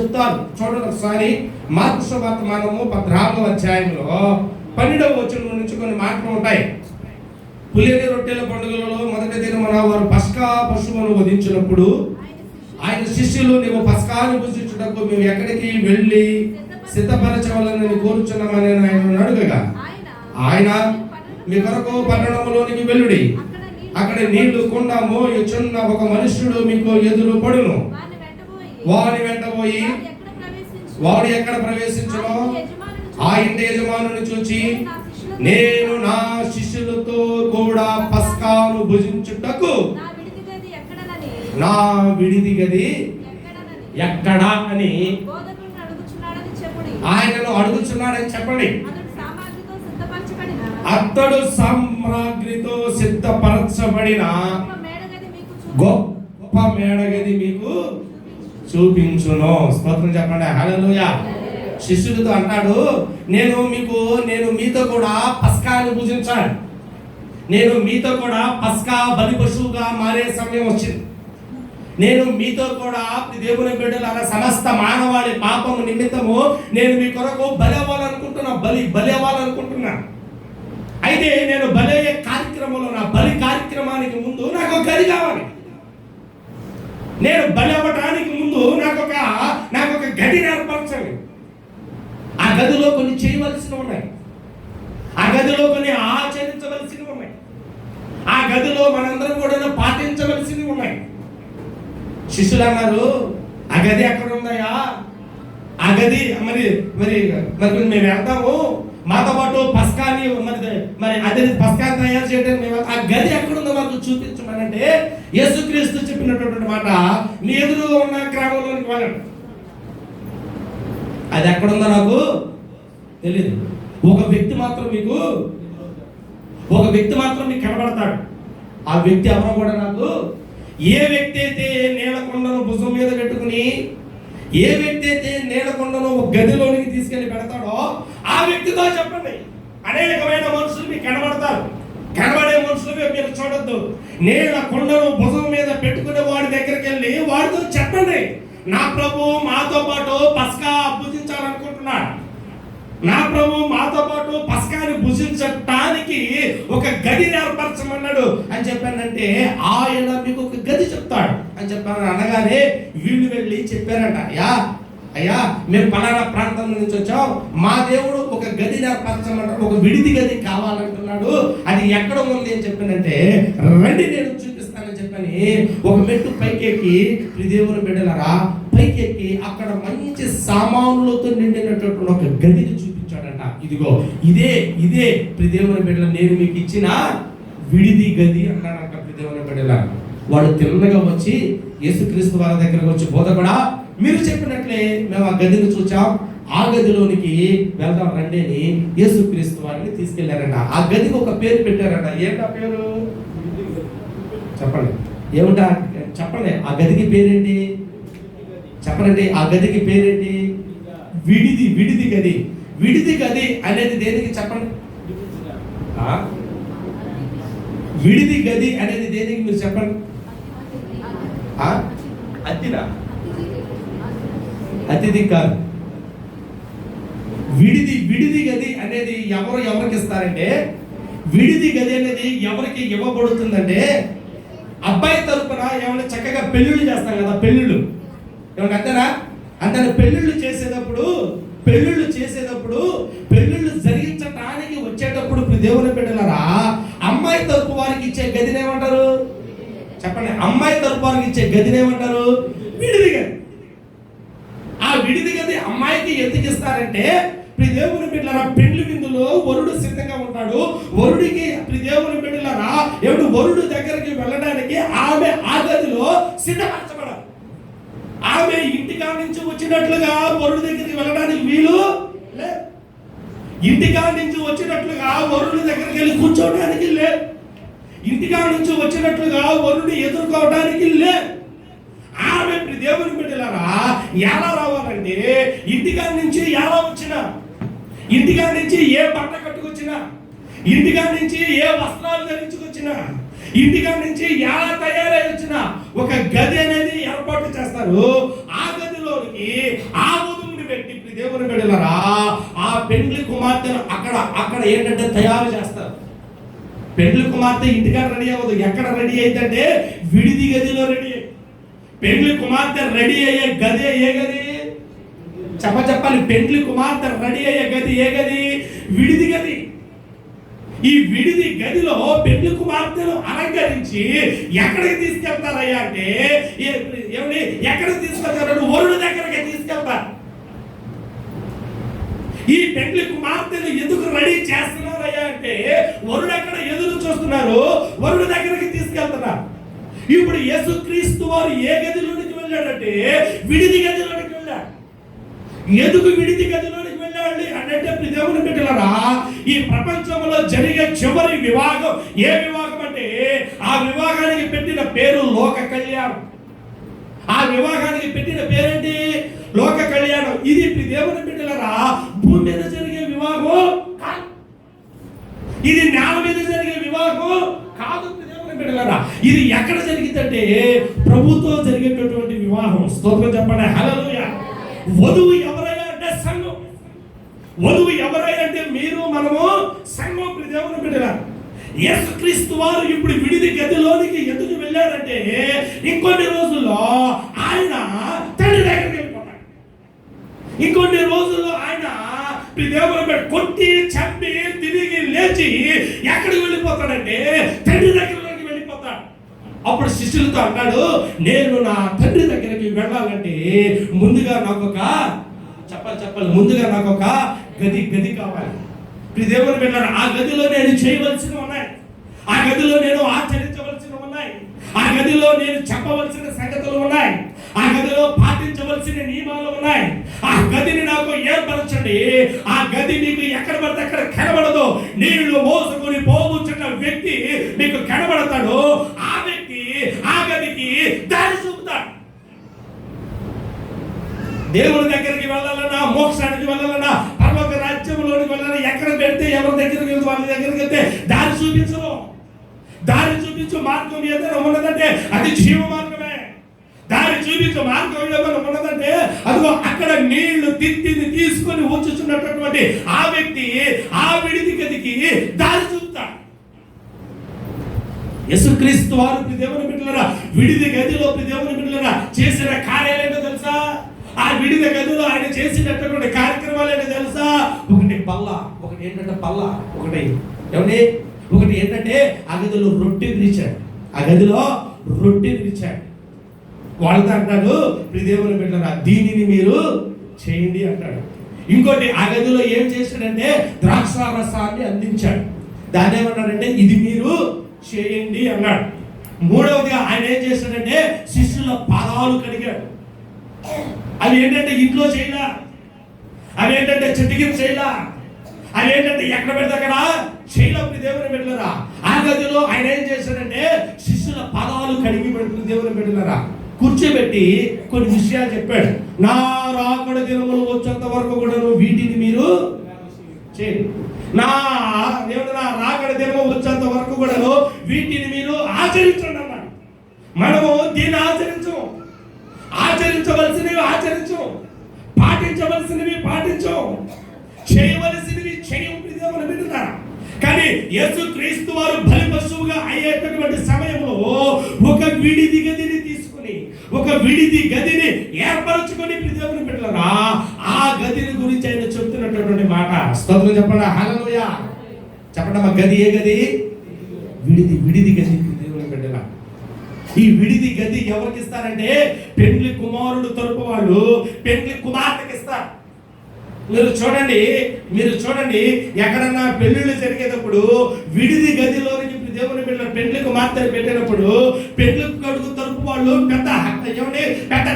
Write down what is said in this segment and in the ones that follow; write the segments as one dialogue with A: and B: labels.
A: చెప్తారు. చూడండి ఒకసారి మార్కు సువార్తమానము 16వ అధ్యాయంలో 12వ వచనం నుంచి కొన్ని మాటలు ఉంటాయి. పులియని రొట్టెల పండుగలలో మొదటి దినమున వారు పస్కా పశువును వధించినప్పుడు ఆయన శిష్యులు, నీవు పస్కాను భుజించుటకు మేము ఎక్కడికి వెళ్ళి సిద్ధపరచవాలని కోరుచున్నామని ఆయన అడుగగా ఆయన, మీ కొరకు పట్టణంలోనికి వెళ్ళుడి, అక్కడ నీళ్లు కుండ మోయుచున్న ఒక మనుష్యుడు మీకు ఎదురు పడును. వాని వెంటబోయి వాడు ఎక్కడ ప్రవేశించునో ఆ ఇంటి యజమానుని చూచి, నేను నా శిష్యులతో కూడా పస్కాను భుజించుటకు నా విడిది గది ఎక్కడా అని ఆయనను అడుగుచున్నాడని చెప్పండి. అతడు సామగ్రితో సిద్ధపరచబడిన గొప్ప మేడగది మీకు చూపించును. స్తోత్రం చెప్పండి. హల్లెలూయా. శిష్యులతో అంటాడు, నేను మీతో కూడా పస్కాను పూజించాను. నేను మీతో కూడా పస్కా బలి పశువుగా మారే సమయం వచ్చింది. నేను మీతో కూడా దేవుని బిడ్డలారా సమస్త మానవాళి పాపము నిమిత్తము నేను మీ కొరకు బలి అవ్వాలనుకుంటున్నా. అయితే నేను బలయ్యే కార్యక్రమంలో, నా బలి కార్యక్రమానికి ముందు నాకు ఒక గది కావాలి. నేను బలి అవ్వడానికి ముందు నాకు ఒక గది ఏర్పరచాలి. ఆ గదిలో కొన్ని చేయవలసినవి ఉన్నాయి, ఆ గదిలో కొన్ని ఆచరించవలసినవి ఉన్నాయి, ఆ గదిలో మనందరం కూడా పాటించవలసినవి ఉన్నాయి. శిష్యులు అన్నారు, ఆ గది ఎక్కడ ఉందయా? ఆ గది మరి మేము వెళ్తాము, మాతో పాటు పస్కాని మరి అదే పస్కాని తయారు చేయడానికి మేము, ఆ గది ఎక్కడుందో మాకు చూపించమనంటే యేసుక్రీస్తు చెప్పినటువంటి మాట, మీ ఎదురుగా ఉన్న గ్రామంలోనికి వెళ్ళండి. అది ఎక్కడుందో నాకు తెలియదు. ఒక వ్యక్తి మాత్రం మీకు కనబడతాడు. ఆ వ్యక్తి ఎవరో కూడా నాకు, ఏ వ్యక్తి అయితే నీలకొండను భుజం మీద పెట్టుకుని, ఏ వ్యక్తి అయితే నీలకొండను ఒక గదిలోనికి తీసుకెళ్లి పెడతాడో ఆ వ్యక్తితో చెప్పండి. అనేకమైన మనుషులు మీకు కనబడతారు, కనబడే మనుషులు మీరు చూడొద్దు. నీలకొండను భుజం మీద పెట్టుకునే వాడి దగ్గరికి వెళ్ళి వాడితో చెప్పండి, నా ప్రభు మాతో పాటు పస్కా భుజించాలనుకుంటున్నాడు, నా ప్రభు మాతో పాటు పస్కాని భుజించటానికి ఒక గది ఏర్పరచమన్నాడు అని చెప్పానంటే ఆయన మీకు ఒక గది చెప్తాడు అని చెప్పాను. అనగానే వీళ్ళు వెళ్ళి చెప్పారంట, అయ్యా మేము పలానా ప్రాంతం నుంచి వచ్చాం, మా దేవుడు ఒక గది ఏర్పరచమన్నాడు, ఒక విడిది గది కావాలంటున్నాడు, అది ఎక్కడ ఉంది అని చెప్పానంటే రండి నేను చూపిస్తానని చెప్పని ఒక మెట్టు పైకెక్కి, దేవుని బిడ్డలారా పైకెక్కి అక్కడ మంచి సామానులతో నిండినటువంటి ఒక గదిని చూపించాడంట. ఇదిగో ఇదే దేవుని బిడ్డల నేను మీకు ఇచ్చిన విడిది గది అన్నాడంట. దేవుని బిడ్డల వాడు తిన్నగా వచ్చి యేసుక్రీస్తు వారి దగ్గరకు వచ్చి, బోధకుడా మీరు చెప్పినట్లే మేము ఆ గదిని చూచాం, ఆ గదిలోనికి వెళ్దాం రండి అని యేసుక్రీస్తు వారిని తీసుకెళ్లారంట. ఆ గదికి ఒక పేరు పెట్టారంట. ఏంటా పేరు చెప్పండి? ఏమిటా చెప్పండి? ఆ గదికి పేరేంటి చెప్పండి? ఆ గదికి పేరేంటి? విడిది గది. విడిది గది అనేది దేనికి చెప్పండి? విడిది గది అనేది దేనికి మీరు చెప్పండి? అతిథినా? అతిథి కాదు. విడిది గది అనేది ఎవరికి ఇస్తారంటే, విడిది గది అనేది ఎవరికి ఇవ్వబడుతుందంటే, అబ్బాయి తరపున ఏమైనా చక్కగా పెళ్ళిళ్ళు చేస్తాం కదా, పెళ్ళిళ్ళు ఏమన్నా అంతేనా? పెళ్ళిళ్ళు పెళ్ళిళ్ళు జరిగించడానికి వచ్చేటప్పుడు దేవుని బిడ్డలారా అమ్మాయి తరపు వారికి ఇచ్చే గదిని ఏమంటారు చెప్పండి? అమ్మాయి తరపు వారికి ఇచ్చే గదిని ఏమంటారు? విడిది గది. ఆ విడిది గది అమ్మాయికి ఎందుకు ఇస్తారంటే, దేవుని బిడ్డలారా పెళ్లి విందులో వరుడు సిద్ధంగా ఉంటాడు. వరుడికి దేవుని బిడ్డలారా వరుడు దగ్గరికి వెళ్ళడానికి ఆమె ఆ గదిలో సిద్ధపరచబడాలి. ఆమె ఇంటికా నుంచి వచ్చినట్లుగా వరుడు దగ్గరికి వెళ్ళడానికి వీలు లేదు. ఇంటికా నుంచి వచ్చినట్లుగా వరుడి దగ్గరికి వెళ్ళి కూర్చోవడానికి లేదు. ఇంటికా నుంచి వచ్చినట్లుగా వరుడిని ఎదుర్కోవడానికి లేదు. ఆమె దేవుని బిడ్డలారా ఎలా రావాలంటే, ఇంటికా నుంచి ఎలా వచ్చినా, ఇంటికా నుంచి ఏ బట్ట కట్టుకొచ్చినా, ఇంటికా నుంచి ఏ వస్త్రాలు ధరించుకొచ్చినా, ఇంటికా నుంచి ఎలా తయారై వచ్చినా ఒక గది అనేది ఏర్పాటు చేస్తారు. ఆ గదిలోనికి గదిలోకి ఆ వధువుని పెట్టి దేవుని బిడ్డలారా ఆ పెండ్లి కుమార్తెను అక్కడ ఏంటంటే తయారు చేస్తారు. పెండ్లి కుమార్తె ఇంటికాడ రెడీ అవ్వదు. ఎక్కడ రెడీ అయిందంటే విడిది గదిలో రెడీ. పెండ్లి కుమార్తె రెడీ అయ్యే గది ఏ గది? చెప్పాలి. పెండ్లి కుమార్తె రెడీ అయ్యే గది ఏ గది? విడిది గది. ఈ విడిది గదిలో పెండ్లి కుమార్తెను అలంకరించి ఎక్కడికి తీసుకెళ్తారయ్యా అంటే ఏమని ఎక్కడికి తీసుకెళ్తారు? వరుడు దగ్గరికి తీసుకెళ్తారు. ఈ పెండ్లి కుమార్తెను ఎందుకు రెడీ చేస్తున్నారయ్యా అంటే వరుడు ఎక్కడ ఎదురు చూస్తున్నారు, వరుడు దగ్గరికి తీసుకెళ్తున్నారు. ఇప్పుడు యేసుక్రీస్తు వారు ఏ గదిలోనికి వెళ్ళాడంటే విడిది గదిలోనికి వెళ్ళాడు. ఎందుకు విడిది గదిలోనికి వెళ్ళాడు అంటే దేవుని బిడ్డలారా ఈ ప్రపంచంలో జరిగే చివరి వివాహం ఏ వివాహం అంటే ఆ వివాహానికి పెట్టిన పేరు లోక కళ్యాణం. ఆ వివాహానికి పెట్టిన పేరేంటి? లోక కళ్యాణం. ఇది దేవుని బిడ్డలారా భూమి మీద జరిగే వివాహం కాదు. ఇది నేల మీద జరిగే వివాహం కాదు దేవుని బిడ్డలారా. ఇది ఎక్కడ జరిగిందంటే ప్రభుతో జరిగేటటువంటి వివాహం. స్తోత్రం చెప్పండి. హల్లెలూయా. వధువు ఎవరైనా అంటే సంఘం. వధువు ఎవరైనా అంటే మీరు మనము సంఘం. దేవుని బిడ్డలారా యేసుక్రీస్తు వారు ఇప్పుడు విడిది గదిలోనికి ఎందుకు వెళ్ళారంటే ఇంకొన్ని రోజుల్లో ఆయన తండ్రి దగ్గరికి వెళ్ళిపోతాడు. ఇంకొన్ని రోజుల్లో ఆయన దేవుని కొట్టి చంపి తిరిగి లేచి ఎక్కడికి వెళ్ళిపోతాడంటే తండ్రి దగ్గరలోకి వెళ్ళిపోతాడు. అప్పుడు శిష్యులతో అన్నాడు, నేను నా తండ్రి దగ్గరికి వెళ్ళాలంటే ముందుగా నాకు ఒక చెప్పాలి ముందుగా నాకు ఒక గది కావాలి. దేవుని బిడ్డలారా ఆ గదిలో నేను చేయవలసినవి ఉన్నాయి. ఆ గదిలో నేను ఆచరించవలసినవి ఉన్నాయి. ఆ గదిలో నేను చెప్పవలసిన సంగతులు ఉన్నాయి. ఆ గదిలో పాటించవలసిన నియమాలు ఉన్నాయి. ఆ గదిని నాకు ఏర్పరచండి. ఆ గది మీకు ఎక్కడ పడితే అక్కడ కనబడదు. నీళ్లు మోసుకొని పోవచ్చున్న వ్యక్తి మీకు కనబడతాడు. ఆ వ్యక్తి ఆ గదికి దారి చూపుతాడు. దేవుని దగ్గరికి వెళ్ళాలన్నా, మోక్షానికి వెళ్ళాలన్నా, పరలోక రాజ్యంలోనికి వెళ్ళాలన్నా ఎక్కడ పెడితే ఎవరి దగ్గరికి వెళ్తే వాళ్ళ దగ్గరికి వెళ్తే దారి చూపించరు. దారి చూపించు మార్గం ఏదైనా ఉన్నదంటే అది జీవ మార్గమే. దారి చూపించు మార్గం ఏదైనా ఉన్నదంటే అదిగో అక్కడ నీళ్లు తీసుకొని వచ్చుచున్నటువంటి ఆ వ్యక్తి ఆ విడిది గదికి దారి చూపుతాడు. యేసుక్రీస్తు వారు దేవుని బిడ్డలారా విడిది గదిలో దేవుని బిడ్డలారా చేసిన కార్యాలేంటో తెలుసా? ఆ విడిది గదిలో ఆయన చేసినటువంటి కార్యక్రమాలు ఏంటో తెలుసా? ఒకటి పల్ల, ఒకటి ఏంటంటే పల్ల, ఒకటి ఏంటంటే ఆ గదిలో రొట్టె విరిచాడు. ఆ గదిలో రొట్టె విరిచాడు. వాళ్ళతో అంటాడు, దేవుని బిడ్డలారా దీనిని మీరు చేయండి అంటాడు. ఇంకోటి ఆ గదిలో ఏం చేశాడంటే ద్రాక్షారసాన్ని అందించాడు. దాన్ని ఏమన్నాడంటే ఇది మీరు చేయండి అన్నాడు. మూడవదిగా ఆయన ఏం చేశాడంటే శిష్యుల పాదాలు కడిగాడు. అవి ఏంటంటే ఇంట్లో చేయలా, అవి ఏంటంటే చెట్టుకి చేయలా, అవి ఏంటంటే ఎక్కడ పెడితే అక్కడ చేయలేప్పుడు దేవుని బిడ్డలారా ఆ గదిలో ఆయన ఏం చేశాడంటే శిష్యుల పాదాలు కడిగి పెడుతుంది దేవుని బిడ్డలారా కూర్చోబెట్టి కొన్ని విషయాలు చెప్పాడు. నా రాకడ దినములు వచ్చేంత వరకు కూడా వీటిని మీరు చేయండి. నా రాకడ దినము వచ్చేంత వరకు కూడా వీటిని మీరు ఆచరించండి అన్నాడు. మనము దీన్ని ఆచరించవలసినవి ఆచరించు, పాటించవలసినవి పాటించు, చేయవలసినవి చేయవు. కానీ యేసుక్రీస్తు వారు బలి పశువుగా అయ్యేటటువంటి సమయంలో ఒక విడిది గదిని తీసుకుని ఒక విడిది గదిని ఏర్పరచుకొని దేవుని బిడ్డలారా ఆ గదిని గురించి ఆయన చెప్తున్నటువంటి మాట. స్తోత్రం చెప్పండి. హల్లెలూయా చెప్పండి. మా గది ఏ గది? విడిది గది దేవుని బిడ్డలారా. ఈ విడిది గది ఎవరికి ఇస్తారంటే పెండ్లి కుమారుడు తరపు వాళ్ళు పెండ్లి కుమార్తెకి ఇస్తారు. మీరు చూడండి ఎక్కడన్నా పెళ్లిళ్ళు జరిగేటప్పుడు విడిది గదిలోనికి దేవుని బిడ్డలు పెండ్లి కుమార్తెను పెట్టినప్పుడు పెండ్లి కొడుకు తరపు వాళ్ళు పెద్ద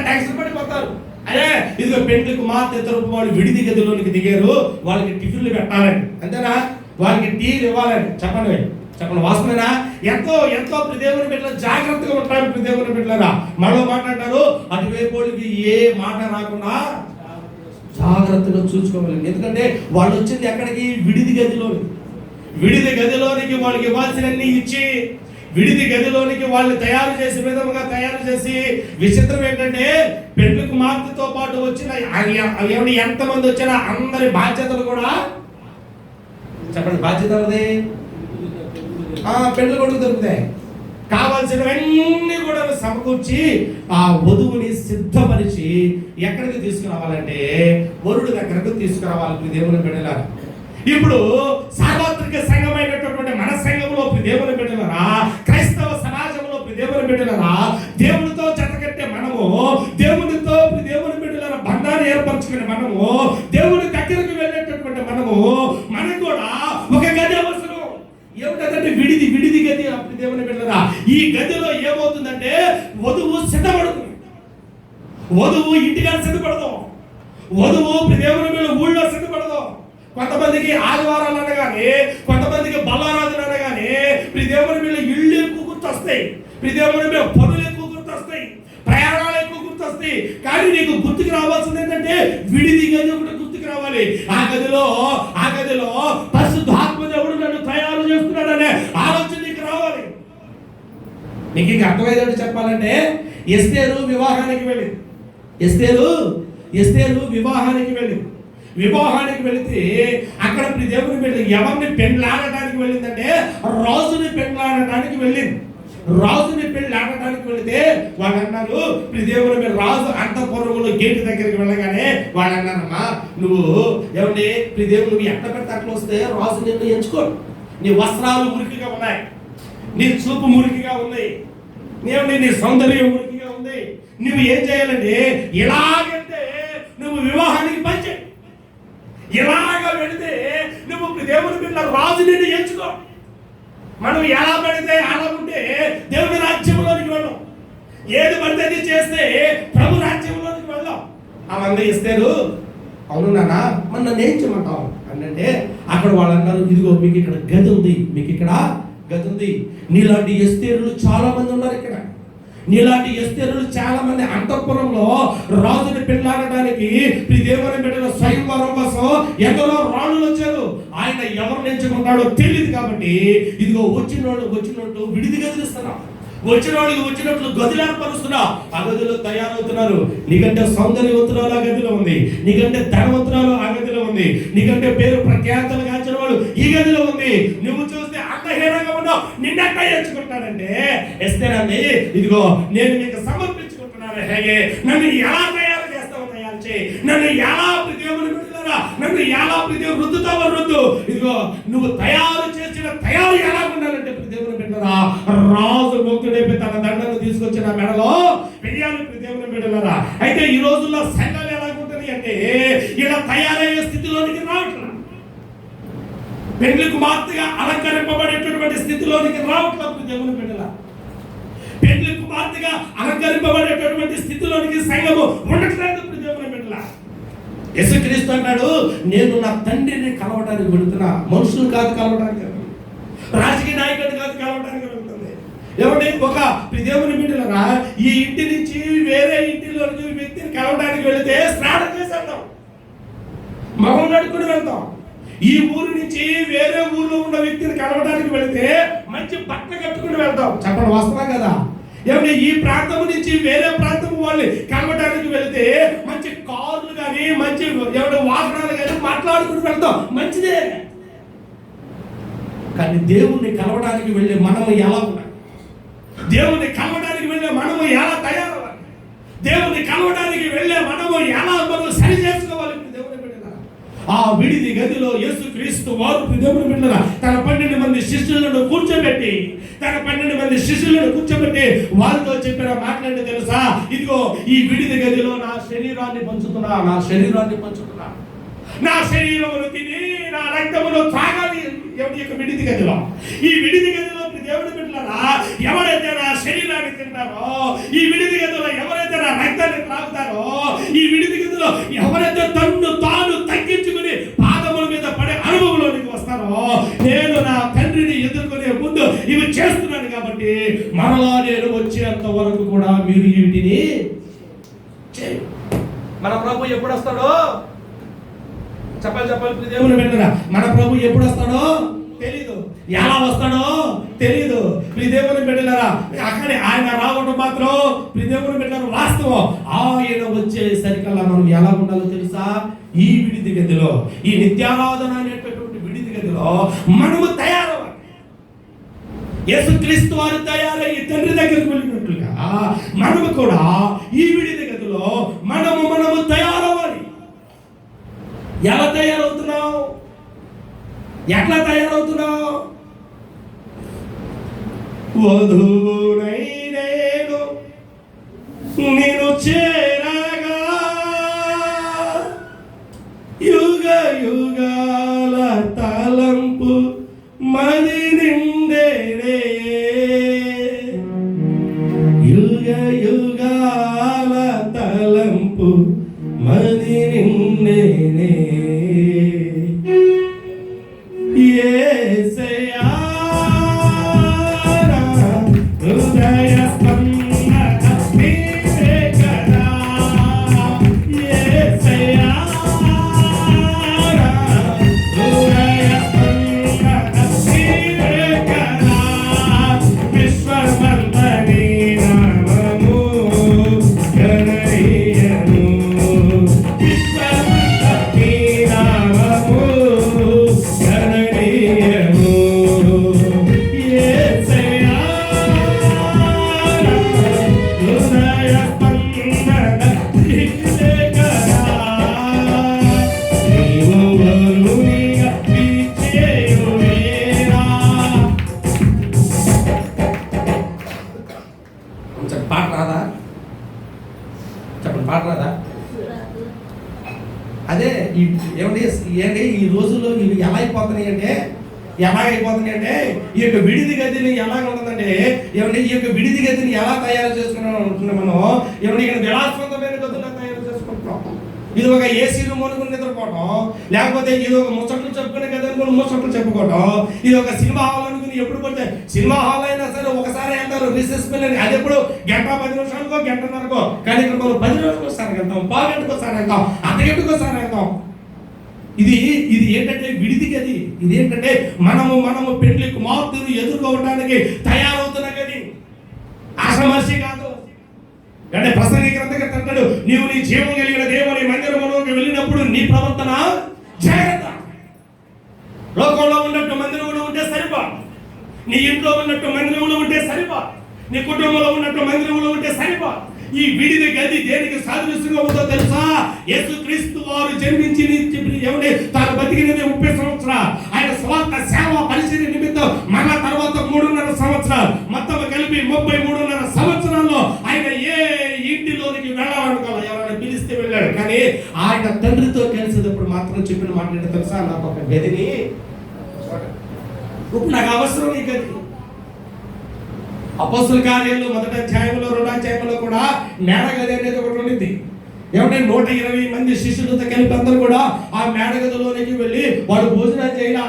A: ట్యాక్స్ పడిపోతారు. అదే ఇదిగో పెండ్లి కుమార్తె తరపు వాళ్ళు విడిది గదిలోనికి దిగారు, వాళ్ళకి టిఫిన్లు పెట్టాలని, అంతేనా? వాళ్ళకి టీలు ఇవ్వాలని. చెప్పండి వాస్తవేనా? ఎంతో దేవుని బిడ్డలు జాగ్రత్తగా ఉంటారు. దేవుని బిడ్డలరా మరో మాట్లాడారు, అటువైపు వాళ్ళకి ఏ మాట రాకుండా జాగ్రత్తగా చూసుకోవాలి. ఎందుకంటే వాళ్ళు వచ్చింది ఎక్కడికి? విడిది గదిలోనికి వాళ్ళకి ఇవ్వాల్సినన్ని ఇచ్చి విడిది గదిలోనికి వాళ్ళు తయారు చేసే విధముగా తయారు చేసి, విచిత్రం ఏంటంటే పెళ్లి కుమార్తెతో పాటు వచ్చిన ఎవరి ఎంతమంది వచ్చినా అందరి బాధ్యతలు కూడా, చెప్పండి బాధ్యత అది పెళ్లి కొడుకు దొరుకుతాయి. కావాల్సినవన్నీ కూడా సమకూర్చి ఆ వధువుని సిద్ధపరిచి ఎక్కడికి తీసుకురావాలంటే వరుడు దగ్గరకు తీసుకురావాలి. దేవుని బిడ్డలారా, ఇప్పుడు సార్వత్రిక సంఘమైనటువంటి మన సంఘంలో దేవుని బిడ్డలారా, క్రైస్తవ సమాజంలో దేవుని బిడ్డలారా, దేవునితో జతకట్టే మనము, దేవునితో దేవుని బిడ్డలారా బంధాన్ని ఏర్పరచుకునే మనము, దేవుని దగ్గరకు వెళ్ళేటటువంటి మనము, మనకు కూడా ఒక గది అవసరం. ఏమిటంటే విడిది గది. అప్పుడు దేవుని బిడ్డలారా, ఈ గదిలో ఏమవుతుందంటే వధువు సిద్ధపడుతుంది. వధువు ఇంటిగా సిద్ధపడదు. వధువు దేవుని మీద ఊళ్ళో సిద్ధపడదు. కొంతమందికి ఆదివారాలు అనగానే, కొంతమందికి బల్లారాజులు అనగానే దేవుని మీద ఇళ్ళు ఎక్కువ గుర్తొస్తాయి, దేవుని మీద పనులు ఎక్కువ గుర్తొస్తాయి, ప్రయాణాలు ఎక్కువ గుర్తొస్తాయి. కానీ నీకు గుర్తుకు రావాల్సింది ఏంటంటే విడిది గది ఒకటి గుర్తుకు రావాలి. ఆ గదిలో పరిశుద్ధాత్మ దేవుడు నన్ను తయారు చేస్తున్నాడనే ఆలోచన నీకు రావాలి. నీకు ఇంక అర్థమయ్యేది చెప్పాలంటే, ఎస్తేరు వివాహానికి వెళ్ళింది. ఎస్తేరు వివాహానికి వెళితే అక్కడ దేవుని వెళ్ళి ఎవరిని పెళ్ళాడటానికి వెళ్ళిందంటే రాజుని పెళ్ళాడటానికి వెళ్ళింది. రాజుని పెళ్ళాడటానికి వెళితే వాళ్ళు అన్నారు, దేవుని మీద రాజు అంతఃపురములో గేటు దగ్గరికి వెళ్ళగానే వాళ్ళు అన్నారమ్మా, నువ్వు ఏమండి దేవుడు నువ్వు ఎట్లా పెడితే అట్లా వస్తే రాజు నిన్ను ఎంచుకోడు. నీ వస్త్రాలు మురికిగా ఉన్నాయి, నీ చూపు మురికిగా ఉంది, నీ సౌందర్యం మురికిగా ఉంది. నువ్వు ఏం చేయాలంటే ఇలాగంటే నువ్వు వివాహానికి పంచే, ఇలాగ వెళితే నువ్వు దేవుని మీద రాజు నిన్ను ఎంచుకో. మనం ఎలా పెడితే అలా ఉంటే దేవుని రాజ్యంలోనికి వెళ్ళాం. ఏది పడితే అది చేస్తే ప్రభు రాజ్యంలోనికి వెళ్దాం. అవన్నీ ఇస్తారు. అవును నాన్న, మరి నన్ను ఏం చేయమంటావు అంటే అక్కడ వాళ్ళు అన్నారు, ఇదిగో మీకు ఇక్కడ గది ఉంది. నీలాంటి ఎస్తేరులు చాలా మంది ఉన్నారు ఇక్కడ. నీలాంటి ఎస్తేరులు చాలా మంది అంతఃపురంలో రాజుని పెళ్ళాడడానికి దేవుని బిడ్డల స్వయంవరం కోసం ఎందరో రాళ్ళు వచ్చారు. ఆయన ఎవరు ఎంచుకుంటాడో తెలియదు. కాబట్టి ఇదిగో వచ్చినట్టు విడిది గదులు ఇస్తున్నా, వచ్చిన వాళ్ళకి వచ్చినట్లు గదులు ఏర్పరుస్తున్నా. ఆ గదిలో తయారవుతున్నారు. నీకంటే సౌందర్యవంతురాలు ఆ గదిలో ఉంది, నీకంటే ధనవంతురాలు ఆ గదిలో ఉంది, నీకంటే పేరు ప్రఖ్యాతలు కాచిన వాడు ఈ గదిలో ఉంది. నువ్వు చూస్తే అంతహీనంగా ఉన్నావు, నిన్నెట్ట ఎంచుకుంటానంటే ఎస్తేనండి, ఇదిగో నేను నీకు సమర్పించుకుంటున్నాను. హేగే నన్ను ఎలా తయారు చేస్తావు, తయారు చేయి. నన్ను ఎలా దేవుని బిడ్డలారా, నన్ను ఎలా రుద్దుతావో రుద్దు. ఇదిగో నువ్వు తయారు చేసిన తయారు ఎలా ఉండాలంటే దేవుని బిడ్డలారా, రాజు భక్తుడైపోయి తన దండను తీసుకొచ్చిన మెడలో వెయ్యాలి దేవుని బిడ్డలారా. అయితే ఈ రోజుల్లో సంఘాలు ఎలాగుంటుంది అంటే ఇలా తయారయ్యే స్థితిలోనికి రావట్లేదు. పెళ్లి కుమార్తెగా అలంకరింపబడేటటువంటి స్థితిలోనికి రావట్లేదు దేవుని బిడ్డల. పెళ్లి కుమార్తెగా అలంకరింపబడేటటువంటి స్థితిలోనికి సంఘము ఉండట్లేదు దేవుని బిడ్డల. యేసుక్రీస్తు అన్నాడు, నేను నా తండ్రిని కలవడానికి వెళుతున్నా, మనుషులు కాదు కలవడానికి, రాజకీయ నాయకుడు కాదు కలవడానికి వెళుతుంది. ఏమంటే ఒక దేవుని బిడ్డలరా, ఈ ఇంటి నుంచి వేరే ఇంటిలో వ్యక్తిని కలవడానికి వెళితే స్నానం చేసి వెళ్తాం, మొహం కడుక్కుని వెళ్తాం. ఈ ఊరు నుంచి వేరే ఊర్లో ఉన్న వ్యక్తిని కలవడానికి వెళితే మంచి బట్టలు కట్టుకుని వెళ్తాం. చెప్పండి, వస్తున్నాం కదా. ఏమంటే ఈ ప్రాంతం నుంచి వేరే ప్రాంతం వాళ్ళు కలవడానికి వెళితే మంచి కార్లు కానీ మంచి వాహనాలు కానీ మాట్లాడుకుని వెళ్తాం, మంచిదే. కానీ దేవుణ్ణి కలవడానికి వెళ్ళే మనము ఎలా ఉండాలి? దేవుణ్ణి కలవడానికి వెళ్ళే మనము ఎలా తయారవ్వాలి? దేవుణ్ణి కలవడానికి వెళ్ళే మనము ఎలా మనం సరి చేసుకోవాలి? దేవుని బిడ్డలారా, ఆ విడిది గదిలో యేసుక్రీస్తు వారు దేవుని బిడ్డలారా తన 12 మంది శిష్యులను కూర్చోబెట్టి వారితో చెప్పిన మాట్లాడి తెలుసా, ఇదిగో ఈ విడిది గదిలో నా శరీరాన్ని పంచుతున్నా, నా శరీరమును తిని నా రక్తమును త్రాగాలి. ఎవరి యొక్క విడిది గదిలో, ఈ విడిది గదిలో దేవుడి బిడ్డలారా ఎవరైతే నా శరీరాన్ని తింటారో, ఈ విడిది గదిలో ఎవరైతే నా రక్తాన్ని త్రాగుతారో, ఈ విడిది గదిలో ఎవరైతే తన్ను తాను తగ్గించుకుని పాదముల మీద పడే అనుభవంలోనికి వస్తారో, నేను నా తండ్రిని ఎదుర్కొనే ముందు ఇవి చేస్తున్నాను కాబట్టి మరలా నేను వచ్చేంత వరకు కూడా మీరు వీటిని చేయండి. మన ప్రభు ఎప్పుడు వస్తాడో చెప్పాలి. దేవుని బిడ్డలారా, మన ప్రభు ఎప్పుడు వస్తాడో తెలీదు, ఎలా వస్తాడో తెలీదు. దేవుని బిడ్డలారా, అక్కడే ఆయన రావడం మాత్రం దేవుని బిడ్డలారా వాస్తవం. ఆయన వచ్చేసరికల్లా మనం ఎలా ఉండాలో తెలుసా? ఈ విడిది గదిలో, ఈ నిత్యారాధన అనేటటువంటి విడిది గదిలో మనము తయారవ్వాలి. యేసుక్రీస్తు వారు తయారయ్యి తండ్రి దగ్గరికి వెళ్ళినట్లుగా మనము కూడా ఈ విడిది గదిలో మనము తయారవ్వాలి. ఎలా తయారవుతున్నావు? ఎట్లా తయారవుతున్నావు? వధువునై నేను నిన్ను చేరగా యుగ యుగాల తలంపు మది నిండేనే, యుగ యుగాల తలంపు మది నిండేనే. యేసయ్యా హృదయ స్పందన నీవే కదా, యేసయ్యా హృదయ స్పందన నీవే కదా, విశ్వమంతని నామము గణనీయము, విశ్వమంతని నామము గణనీయము. యేసయ్యా హృదయ స్పందన నీవే కదా, నీవు వరునిగా పిలిచేయువేరా. చెప్పండి, పాట రాదా? చెప్పండి, పాట రాదా? అదే ఏంటి ఈ రోజుల్లో ఇవి ఎలా అయిపోతున్నాయి అంటే, ఈ యొక్క విడిది గదిని ఎలా ఉంటుందంటే, ఏమంటే ఈ యొక్క విడిది గదిని ఎలా తయారు చేసుకున్నాం అనుకుంటున్నాం మనం. ఏమంటే ఇక్కడ విలాసవంతమైన గదులా తయారు చేసుకుంటున్నాం. ఇది ఒక ఏసీ రూమ్ అనుకుని నిద్రపోవటం, లేకపోతే ఇది ఒక ముచ్చట్లు చెప్పుకునే గది అనుకుని ముచ్చట్లు చెప్పుకోవటం, ఇది ఒక సినిమా హాల్ అనుకుని ఎప్పుడు పడితే సినిమా హాల్ అయినా సరే ఒకసారి వెళ్తారు రిసెస్ పిల్లలు, అది ఎప్పుడు గంట 10 నిమిషాలకో గంటన్నరకో, కానీ ఇక్కడ మనం 10 నిమిషాలకు ఒకసారి వెళ్తాం, పావు గంటకు ఒకసారి వెళ్తాం, అర్ధగంటకు ఒకసారి వెళ్తాం. ఇది ఏంటంటే విడిది గది. ఇది ఏంటంటే మనము పెళ్లి కుమార్తెను ఎదుర్కోవడానికి తయారవుతున్న గది, ఆషామాషి కాదు. అంటే ప్రసంగి గ్రంథకర్త అంటాడు, నీవు నీ జీవం కలిగిన దేవుని మందిరములోకి వెళ్ళినప్పుడు నీ ప్రవర్తన జాగ్రత్త. లోకంలో ఉన్నట్టు మందిరంలో ఉంటే సరిపా, నీ ఇంట్లో ఉన్నట్టు మందిరంలో ఉంటే సరిపా, నీ కుటుంబంలో ఉన్నట్టు మందిరంలో ఉంటే సరిపా. ఈ విడిది గది దేనికి సాదృశ్యంగా ఉందో తెలుసా? యేసుక్రీస్తు వారు జన్మించి ఎవరి తాను బతికినది 30 సంవత్సరాలు. ఆయన స్వార్థ సేవ పరిచర్య నిమిత్తం మళ్ళా తర్వాత 3.5 సంవత్సరాలు, మొత్తం కలిపి 33.5 సంవత్సరాల్లో ఆయన ఏ ఇంటిలోనికి వెళ్ళాలనుకోవాలి, ఎవరైనా పిలిస్తే వెళ్ళాడు. కానీ ఆయన తండ్రితో కలిసేటప్పుడు మాత్రం చెప్పిన మాట ఏంటో తెలుసా? నాకు ఒక గదిని, ఇప్పుడు నాకు అవసరం ఈ గది. అపోస్తుల కార్యాలు 1వ అధ్యాయంలో 2వ అధ్యాయంలో కూడా మేడగది అనేది ఒకటి ఉండింది. ఏమంటే 120 మంది శిష్యులతో కలిపి అందరూ కూడా ఆ మేడగదిలోనికి వెళ్ళి వాడు భోజనాలు చేయాలా,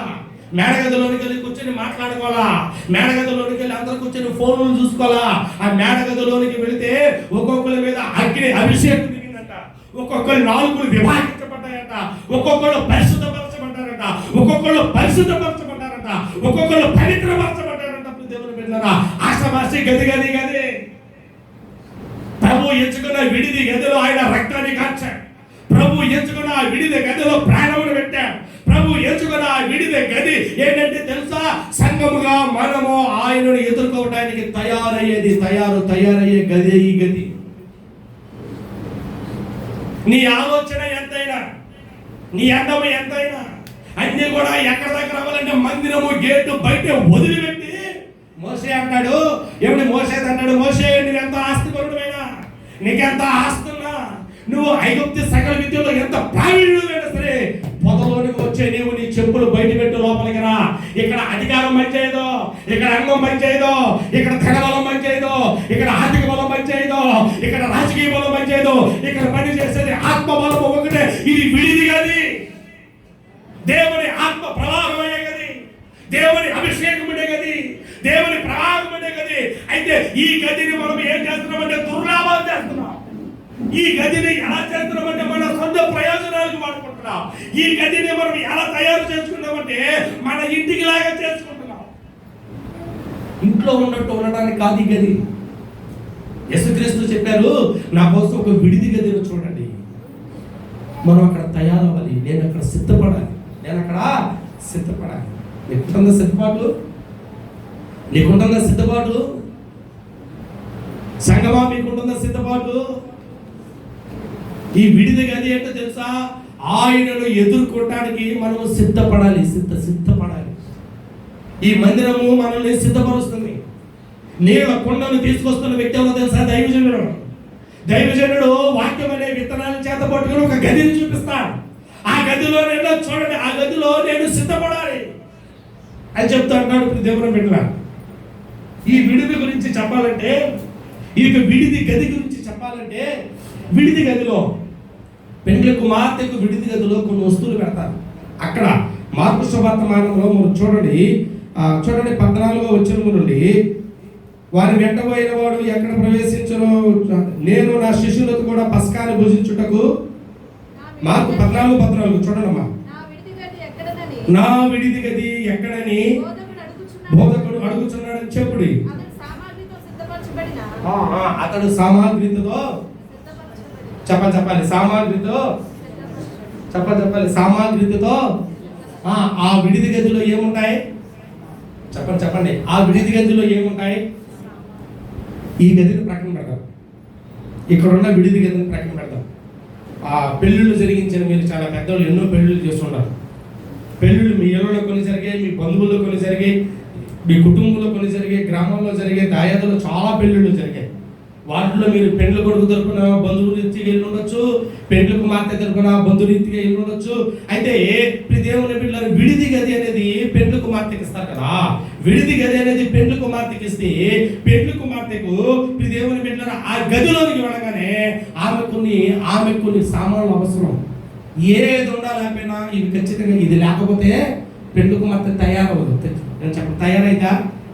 A: మేడగదిలోనికి వెళ్ళి కూర్చొని మాట్లాడుకోవాలా, మేడగదిలోనికి వెళ్ళి అందరూ కూర్చొని ఫోన్లు చూసుకోవాలా. ఆ మేడగదిలోనికి వెళితే ఒక్కొక్కరి మీద అగ్ని అభిషేకం దిగిందంట, ఒక్కొక్కరి నాలుగులు విభాగించబడ్డాయట, ఒక్కొక్కరు పరిశుద్ధపరచబడ్డారట, ఒక్కొక్కరు పరిశుద్ధపరచబడ్డారట, ఒక్కొక్కరు పవిత్రపరచబడ్డారట. దేవుని బిడ్డలారా, ఆషామాషి గది గది గది. ప్రభు ఎంచుకున్న విడిది గదిలో ఆయన రక్తాన్ని కార్చాడు. ప్రభు ఎంచుకున్న ఆ విడిది గదిలో ప్రాణమును పెట్టాడు. ప్రభు ఎంచుకున్న ఆ విడిది గది ఏంటంటే తెలుసా? సంఘముగా మనము ఆయనను ఎదుర్కోవడానికి తయారయ్యే గది ఈ గది. నీ ఆలోచన ఎంతైనా, నీ అందము ఎంతైనా, అన్ని కూడా ఎక్కడ దగ్గర అవ్వాలంటే మందిరము గేటు బయట వదిలిపెట్టి. మోషే అంటాడు, ఏమిటి మోషే అంటాడు? మోషే, నువ్వెంత ఆస్తిపరుడమైనా, నీకెంత ఆస్తున్నా, నువ్వు ఐగుప్తు సకల విద్యలో ఎంత ప్రావీణ్యుడైనా సరే, పొదలోనికి వచ్చే నీవు నీ చెప్పులు బయట పెట్టు, లోపలికి రా. ఇక్కడ అధికారం పనిచేయదు, ఇక్కడ రంగం పనిచేయదు, ఇక్కడ ధన బలం పనిచేయదు, ఇక్కడ ఆర్థిక బలం పనిచేయదు, ఇక్కడ రాజకీయ బలం పనిచేయదు. ఇక్కడ పని చేసేది ఆత్మ బలం ఒకటే. ఇది విడిది గది, దేవుని ఆత్మ ప్రవాహమయ్యే గది, దేవుని అభిషేకం ఉండే గది, దేవుని ప్రవాహం ఉండే గది. అయితే ఈ గదిని మనం ఏం చేస్తున్నామంటే దుర్లాభాలు చేస్తున్నాం. ఈ గదిని ఎలా చేస్తున్నామంటే మన సొంత ప్రయోజనాలకు వాడుకుంటున్నాం. ఈ గదిని మనం ఎలా తయారు చేసుకున్నామంటే మన ఇంటికి లాగా చేసుకుంటున్నాం. ఇంట్లో ఉన్నట్టు ఉండడానికి కాదు ఈ గది. యేసుక్రీస్తు చెప్పారు, నా కోసం ఒక విడిది గదిని చూడండి. మనం అక్కడ తయారవ్వాలి, నేను అక్కడ సిద్ధపడాలి. నీకుంటుందా సిద్ధపాటు? నీకుంటుందా సిద్ధపాటు? సంగమా మీకుంటుందా సిద్ధపాటు? ఈ విడిది గది ఏంటో తెలుసా? ఆయనను ఎదుర్కోవటానికి మనము సిద్ధపడాలి. సిద్ధపడాలి. ఈ మందిరము మనల్ని సిద్ధపరుస్తుంది. నీళ్ళ కొండను తీసుకొస్తున్న వ్యక్తి ఎవరో తెలుసా? దైవజనుడు వాక్యం అనే విత్తనాలు చేత పట్టుకుని ఒక గదిని చూపిస్తాడు. ఆ గదిలో చూడండి, ఆ గదిలో నేను సిద్ధపడాలి అని చెప్తా అంటాడు. ఇప్పుడు దేవుని బిడ్డలా, ఈ విడిది గురించి చెప్పాలంటే, ఈ విడిది గది గురించి చెప్పాలంటే, విడిది గదిలో పెండ్లి కుమార్తెకు విడిది గదిలో కొన్ని వస్తువులు పెడతారు. అక్కడ మార్కు సువార్తమానంలో చూడండి 14వ వచనము నుండి, వారి వెంటబోయిన వాడు ఎక్కడ ప్రవేశించను, నేను నా శిష్యులతో కూడా పస్కాని భుజించుటకు. మార్కు 14:14 చూడండమ్మా. నా విడిది గది ఎక్కడని బోధకుడు అడుగుచున్నాడని చెప్పుడి. అతడు సామాగ్రితో చెప్పాలి. సామాగ్రితో ఆ విడిది గదిలో ఏముంటాయి చెప్పండి. ఆ విడిది గదిలో ఏముంటాయి? ఈ గదిని ప్రకటన పెడతాం. ఇక్కడ ఉన్న విడిది గదిని ప్రకటన పెడతాం. ఆ పెళ్ళిళ్ళు జరిగించిన మీరు చాలా పెద్దవాళ్ళు ఎన్నో పెళ్ళిళ్ళు చేస్తున్నారు. పెళ్ళిళ్ళు మీ ఇళ్ళలో కొన్ని జరిగాయి, మీ బంధువుల్లో కొన్ని జరిగాయి, మీ కుటుంబంలో కొన్ని జరిగాయి, గ్రామంలో జరిగాయి, దాయాదులో చాలా పెళ్ళిళ్ళు జరిగాయి. వాటిలో మీరు పెండ్లి కొడుకు తరపున బంధువురీతిగా వెళ్ళి ఉండొచ్చు, పెండ్లి కుమార్తె తరపున బంధురీతిగా వెళ్ళి ఉండొచ్చు. అయితే దేవుని బిడ్డల విడిది గది అనేది పెండ్లి కుమార్తెకి ఇస్తారు కదా. విడిది గది అనేది పెండ్లి కుమార్తెకి ఇస్తే, పెండ్లి కుమార్తెకు దేవుని బిడ్డల ఆ గదిలోనికి వెళ్ళగానే ఆమె కొన్ని సామాన్లు అవసరం. ఏది ఉండాలేకపోయినా ఇవి ఖచ్చితంగా, ఇది లేకపోతే పెండ్లి కుమార్తె తయారవ్వదు. నేను చెప్పండి,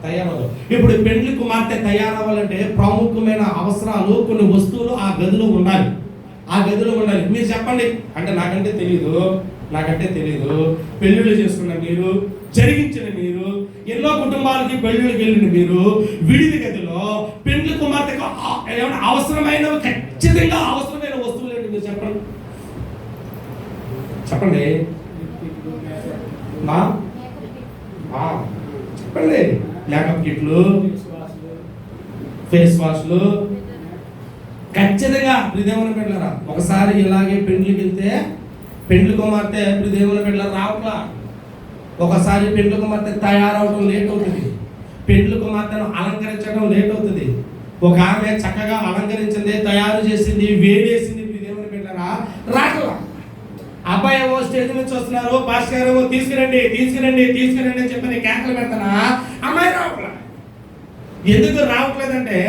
A: తయారవ్వదు. ఇప్పుడు పెండ్లి కుమార్తె తయారవ్వాలంటే ప్రాముఖ్యమైన అవసరాలు, కొన్ని వస్తువులు ఆ గదిలో ఉండాలి. మీరు చెప్పండి అంటే నాకంటే తెలియదు. పెళ్ళిళ్ళు చేసుకున్న మీరు, జరిగించిన మీరు, ఎన్నో కుటుంబాలకి పెళ్ళిళ్ళకి వెళ్ళిన మీరు, విడిది గదిలో పెండ్లి కుమార్తెకు అవసరమైన ఖచ్చితంగా అవసరమైన వస్తువులు ఏంటి మీరు చెప్పండి. చెప్పండి మేకప్ కిట్లు, ఫేస్ వాష్లు ఖచ్చితంగా. దేవుని బిడ్డలారా, ఒకసారి ఇలాగే పెండ్లికి వెళ్తే పెండ్లి కుమార్తె దేవుని బిడ్డలారా రావట్లా. ఒకసారి పెండ్లి కుమార్తె తయారవడం లేట్ అవుతుంది. పెండ్లి కుమార్తెను అలంకరించడం లేట్ అవుతుంది. ఒక ఆమె చక్కగా అలంకరించింది, తయారు చేసింది, వేడేసింది, దేవుని బిడ్డలారా రావట్లా. అబ్బాయి ఏమో స్టేజ్ నుంచి వస్తున్నారు, పాస్టర్ గారు ఏమో తీసుకురండి అని చెప్పి కేకలు పెడతానా, అమ్మాయి రావట్లా. ఎందుకు రావట్లేదంటే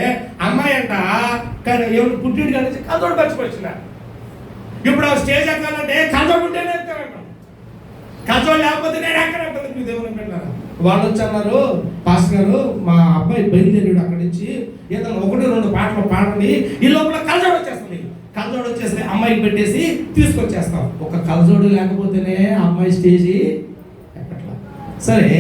A: అమ్మాయి అంట ఏమైనా పుట్టింటి కానీ కలతోడు పచ్చిపోయిందా. ఇప్పుడు ఆ స్టేజ్ ఎక్కాలంటే కలతోడు ఉంటేనే ఎక్కాలంట, కలతోడు లేకపోతే నేను ఎక్కడంటుంది. దేవుని పెట్టారా వాళ్ళు వచ్చి అన్నారు, పాస్టర్ గారు మా అబ్బాయి బయలుదేరాడు అక్కడి నుంచి, ఏదైనా 1-2 పాటలు పాడండి, ఈ లోపల కలతోడు వచ్చేస్తే అమ్మాయికి పెట్టేసి తీసుకొచ్చేస్తాం. ఒక కలజోడు లేకపోతేనే అమ్మాయి స్టేజి ఎక్కట్లా. సరే,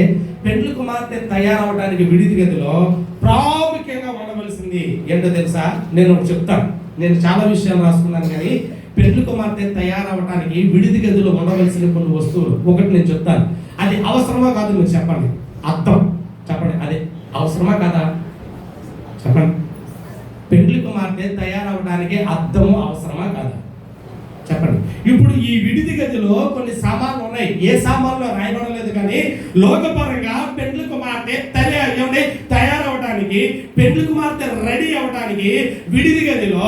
A: పెండ్లి కుమార్తె తయారవడానికి విడిది గదిలో ప్రాముఖ్యంగా ఉండవలసింది ఏంటో తెలుసా? నేను చెప్తాను. నేను చాలా విషయాలు రాసుకున్నాను, కానీ పెండ్లి కుమార్తె తయారవడానికి విడిది గదిలో ఉండవలసిన కొన్ని వస్తువులు ఒకటి నేను చెప్తాను. అది అవసరమా కాదు మీరు చెప్పండి. అర్థం చెప్పండి, అది అవసరమా కాదా చెప్పండి. పెండ్లి కుమార్తె తయారవడానికి అద్దము అవసరమా కాదా చెప్పండి. ఇప్పుడు ఈ విడిది గదిలో కొన్ని సామాన్లు ఉన్నాయి. ఏ సామాన్లు రాయబడలేదు, కానీ లోకపరంగా పెండ్లి కుమార్తె తయారవడానికి, పెండ్లి కుమార్తె రెడీ అవ్వడానికి విడిది గదిలో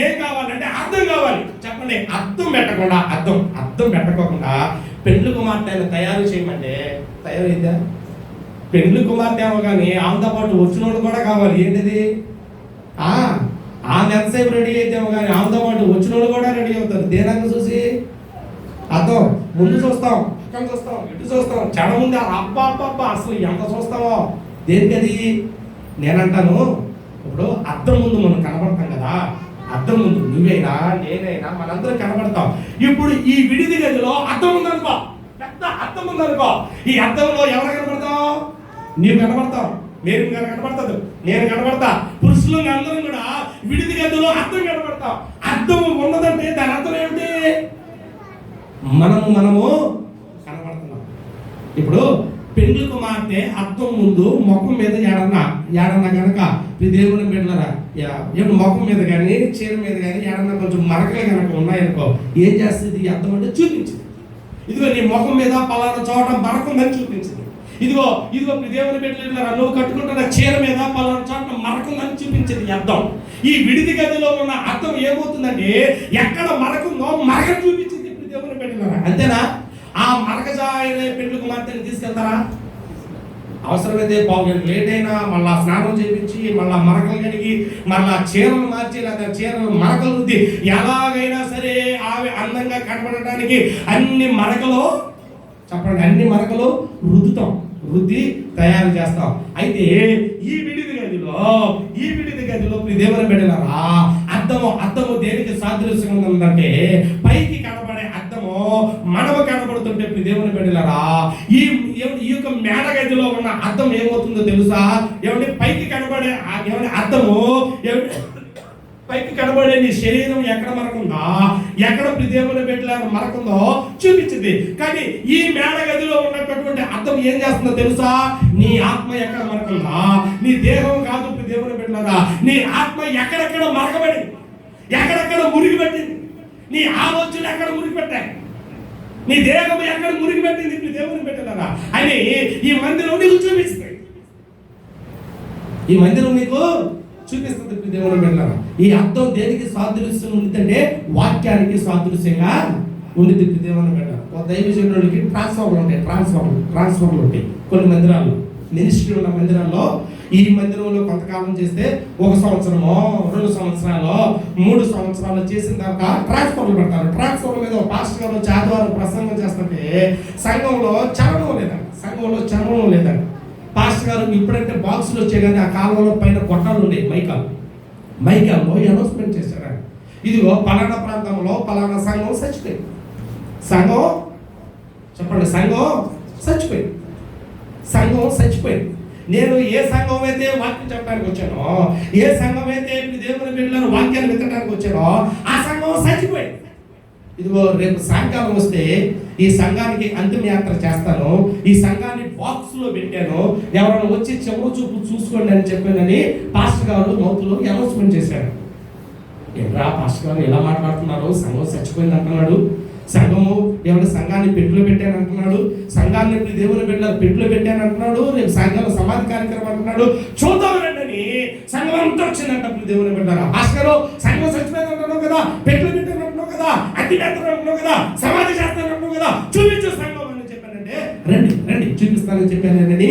A: ఏం కావాలంటే అద్దం కావాలి. చెప్పండి, అద్దం పెట్టకోకుండా పెండ్లి కుమార్తెను తయారు చేయమంటే తయారైందా? పెండ్లి కుమార్తె ఏమో కానీ ఆమెతో పాటు వచ్చినోడు కూడా కావాలి. ఏంటిది? ఆమె ఎంతసేపు రెడీ అయితేమో కానీ ఆమెతో పాటు వచ్చిన వాళ్ళు కూడా రెడీ అవుతారు. దేనంగా చూసి? అర్థం. ముందు చూస్తాం, పక్కన చూస్తాం, ఇటు చూస్తాం, చెడ ముందు అబ్బా అసలు ఎంత చూస్తామో. దేనికది? నేనంటాను, ఇప్పుడు అద్దం ముందు మనం కనబడతాం కదా, అద్దం ముందు నువ్వైనా నేనైనా మనందరం కనబడతాం. ఇప్పుడు ఈ విడిది గదిలో అద్దం ఉందనుకో, పెద్ద అద్దం ఉందనుకో, ఈ అద్దంలో ఎవరు కనబడతావు? నీవు కనబడతావు, మీరు కనబడతాడు, నేను కనబడతా. పురుషులు అందరం కూడా విడిది గదిలో అద్దం కనబడతాం. అద్దం ఉన్నదంటే దాని అర్థం ఏమిటి? మనము కనబడుతున్నాం. ఇప్పుడు పెండ్లి కుమార్తె అద్దం ముందు ముఖం మీద ఏడన్నా కనుక దేవుని బిడ్డలరా ముఖం మీద కానీ చీర మీద కానీ ఏడన్నా కొంచెం మరకలు కనుక ఉన్నాయనుకో, ఏం చేస్తుంది ఈ అద్దం అంటే? చూపించింది. ఇదిగో నీ ముఖం మీద పలానా చోట మరకుందని చూపించింది. ఇదిగో దేవుని బిడ్డలరా నువ్వు కట్టుకుంటున్న చీర మీద పలానా చోట మరకుందని చూపించింది ఈ అద్దం. ఈ విడిది గదిలో ఉన్న అద్దం ఏమవుతుందంటే ఎక్కడ మరకుందో మరక చూపించింది దేవుని బిడ్డలరా. అంతేనా? ఆ మరకజాయిన పెండ్లి కుమార్తెని తీసుకెళ్తారా? అవసరమైతే పావుగంట లేట్ అయినా మళ్ళా స్నానం చేయించి మళ్ళా మరకలు కడిగి మళ్ళా చీరలు మార్చి లేదా చీరలు మరకలు రుద్ది ఎలాగైనా సరే ఆమె అందంగా కనబడటానికి అన్ని మరకలు రుద్దుతాం, రుద్ది తయారు చేస్తాం. అయితే ఈ విడిది గదిలో దేవుని బిడ్డలారా అద్దము దేనికి సాదృశ్యంగా ఉందంటే పైకి కనబడే అద్దము మనము కనబడుతుంటే దేవుని బిడ్డలారా ఈ యొక్క మేడ గదిలో ఉన్న అద్దం ఏమవుతుందో తెలుసా? ఏమంటే పైకి కనబడే అద్దము పైకి కనబడే నీ శరీరం ఎక్కడ మరకుందా, ఎక్కడ దేవుని బిడ్డలారా మరకుందో చూపించింది. కానీ ఈ మేడ గదిలో ఉన్నటువంటి అద్దం ఏం చేస్తుందో తెలుసా? నీ ఆత్మ ఎక్కడ మరకుందా, నీ దేహం కాదు దేవుని బిడ్డలారా, నీ ఆత్మ ఎక్కడెక్కడ మరకబడింది, ఎక్కడెక్కడ మురిగి పెట్టింది, నీ ఆలోచనలు ఎక్కడ మురిగి పెట్టాయి, నీ దేహం ఎక్కడ మురిగి పెట్టింది దేవుని బిడ్డలారా అని ఈ మందిరం నీకు చూపిస్తుంది. ఈ మందిరం నీకు చూపిస్తుంది దేవుని బిడ్డలారా. ఈ అర్థం దేనికి సాదృశ్యం ఉంటుందంటే వాక్యానికి సాదృశ్యంగా ఉండిద్ది దేవుని బిడ్డ. దైవజనుడికి ట్రాన్స్ఫార్మర్ ఉంటాయి కొన్ని మందిరాల్లో, మినిస్ట్రీ ఉన్న మందిరాల్లో. ఈ మందిరంలో కొంతకాలం చేస్తే 1 సంవత్సరమో 2 సంవత్సరాలు 3 సంవత్సరాలు చేసిన తర్వాత ట్రాన్స్ఫార్మర్ పెడతారు. ట్రాన్స్ఫార్మర్ మీద పాస్టర్ గారు ఆదివారం ప్రసంగం చేస్తుంటే సంఘంలో చలనం లేదండి. పాస్టర్ గారు ఇప్పుడంటే బాక్సులు వచ్చాయి కానీ ఆ కాలంలో పైన గొట్టాలు ఉండేవి, మైకాల్లో అనౌన్స్మెంట్ చేశారు. ఇదిగో పలానా ప్రాంతంలో పలానా సంఘం చచ్చిపోయింది, సంఘం చచ్చిపోయింది. నేను ఏ సంఘం అయితే వాక్యం చెప్పడానికి వచ్చానో, ఏ సంఘం అయితే దేవుని బిడ్డలను వాక్యాన్ని విత్తడానికి వచ్చానో ఆ సంఘం చచ్చిపోయింది. ఇదిగో రేపు సాయంకాలం వస్తే ఈ సంఘానికి అంతిమ యాత్ర చేస్తాను, ఈ సంఘాన్ని బాక్స్ లో పెట్టాను, ఎవరైనా వచ్చి చెవు చూపు చూసుకోండి అని చెప్పానని పాస్టర్ గారు మౌతులో అనౌన్స్మెంట్ చేశాడు. ఏంట్రా పాస్టర్ గారు ఎలా మాట్లాడుతున్నారు, సంఘం చచ్చిపోయింది అంటున్నాడు, సంఘము ఎవరి సంఘాన్ని పెట్టులో పెట్టాను అంటున్నాడు, సంఘాన్ని దేవుని బిడ్డలు పెట్టులో పెట్టాను అంటున్నాడు, రేపు సాయంకాలం సమాధి కార్యక్రమం అంటున్నాడు. చూద్దాం రండి, సంఘం అంతా వచ్చిందంట దేవుని బిడ్డారా. భాస్కరు సంఘం చచ్చిపోయింది అంటున్నావు కదా, పెట్టులో పెట్టాను అంటున్నావు కదా, అతి పెడతాను అంటున్నావు కదా, సమాధి చేస్తాను అంటున్నావు కదా, చూపించు సంఘం అని చెప్పానంటే రండి చూపిస్తానని చెప్పానని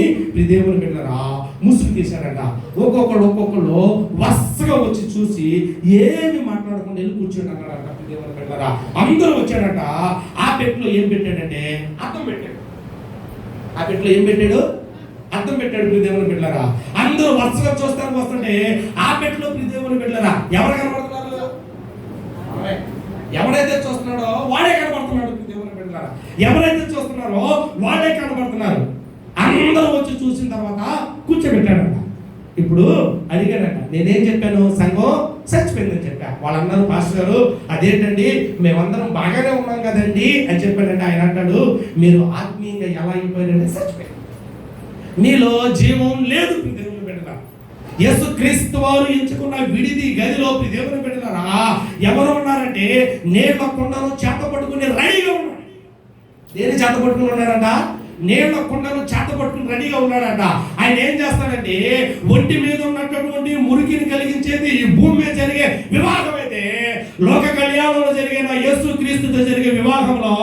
A: దేవుని బిడ్డారా ముసుగు తీశాడంట. ఒక్కొక్కళ్ళు వరుసగా వచ్చి చూసి ఏమి మాట్లాడకుండా వెళ్ళి కూర్చోండి అన్నాడంట దేవుని బిడ్డారా. అందరూ వచ్చాడట. ఆ పెట్టులో ఏం పెట్టాడంటే అద్దం పెట్టాడు. అద్దం పెట్టాడు దేవుని బిడ్డలారా. అందరూ వరుసగా చూస్తానికి వస్తుంటే ఆ పెట్టులో దేవుని బిడ్డలారా ఎవరు కనబడుతున్నారు? ఎవరైతే చూస్తున్నాడో వాడే కనబడుతున్నాడు దేవుని బిడ్డలారా. ఎవరైతే చూస్తున్నారో వాడే కనబడుతున్నారు. అందరూ వచ్చి చూసిన తర్వాత కూర్చోబెట్టాడంట. ఇప్పుడు అడిగాడంట, నేనేం చెప్పాను? సంఘం చచ్చిపోయిందని చెప్పా. వాళ్ళందరూ పాస్టర్ గారు అదేంటండి మేమందరం బాగానే ఉన్నాం కదండి అని చెప్పాడంటే ఆయన అంటాడు, మీరు ఆత్మీయంగా ఎలా అయిపోయారంటే చచ్చిపోయారు, నీలో జీవం లేదు దేవుని బిడ్డలారా. యేసుక్రీస్తు వారు ఎంచుకున్న విడిది గదిలో దేవుని బిడ్డలారా ఎవరు ఉన్నారంటే నీళ్ళ కుండను చేత పట్టుకుని రెడీగా ఉన్నాడు. దేని చేత పట్టుకుని ఉన్నారంట? నీళ్ళ కుండను చేత పట్టుకుని రెడీగా ఉన్నాడట. ఆయన ఏం చేస్తాడంటే ఒంటి మీద ఉన్నటువంటి మురికిని కలిగించేది ఈ భూమి మీద జరిగే వివాహం అయితే లోక కళ్యాణంలో జరిగిన యేసుక్రీస్తుతో జరిగే వివాహంలో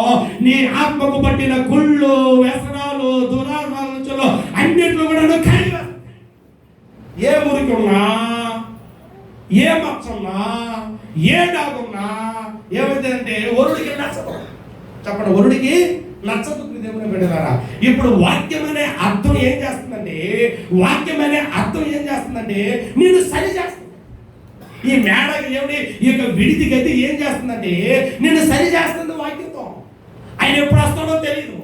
A: నీ ఆత్మకు పట్టిన కుళ్ళు, వ్యసనాలు, దురాచారాలు అన్నింటిలో కూడా కలిగి ఏ మురికి ఉన్నా, ఏ మచ్చన్నా, ఏ డాగున్నా ఏమైతే అంటే వరుడికి నచ్చదు. చెప్పండి, వరుడికి నచ్చదు దేవుని బిడ్డలారా. ఇప్పుడు వాక్యం అనే అర్థం ఏం చేస్తుందంటే నేను సరి చేస్తుంది. ఈ మేడకి ఏమిటి, ఈ యొక్క విడిది గది ఏం చేస్తుందంటే నిన్ను సరి చేస్తుంది వాక్యంతో. ఆయన ఎప్పుడు వస్తాడో తెలియదు,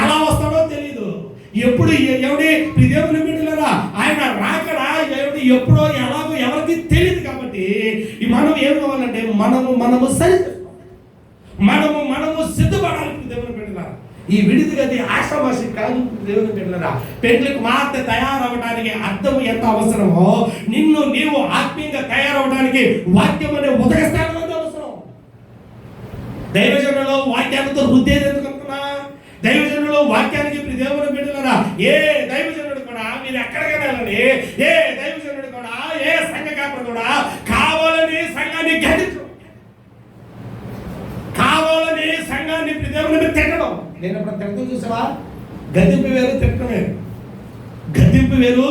A: ఎలా వస్తాడో తెలియదు, ఎప్పుడు ఎవడి దేవుని బిడ్డలారా ఆయన రాకడా ఎవడి ఎప్పుడో ఎలాగో ఎవరికి తెలియదు. కాబట్టి మనం ఏం కావాలంటే మనము సరి మనము సిద్ధపడాలి దేవుని బిడ్డలారా. ఈ విడిది గది ఆశామాషి కాదు దేవుని బిడ్డలారా. పెండ్లికి మాత్ర తయారవడానికి అర్థం ఎంత అవసరమో నిన్ను నీవు ఆత్మీయంగా తయారవడానికి వాక్యం అనే ఉదకస్థానం అవసరం. దైవజనులలో వాక్యాలతో వృద్ధేది ఎందుకనుకున్నా, దైవజనులలో వాక్యానికి దేవుని బిడ్డలారా ఏ దైవజనుడు కూడా మీరు ఎక్కడికైనా వెళ్ళండి, ఏ దైవజనుడు కూడా ఏ సంఘ కాపరి కూడా కావాలని సంఘాన్ని గదించు, కావాలని సంఘాన్ని దేవుని తిట్టడం. నేను ఎప్పుడు తిట్టడం చూసావా? గదింపు వేరు తిట్టడం వేరు, గదింపు వేరు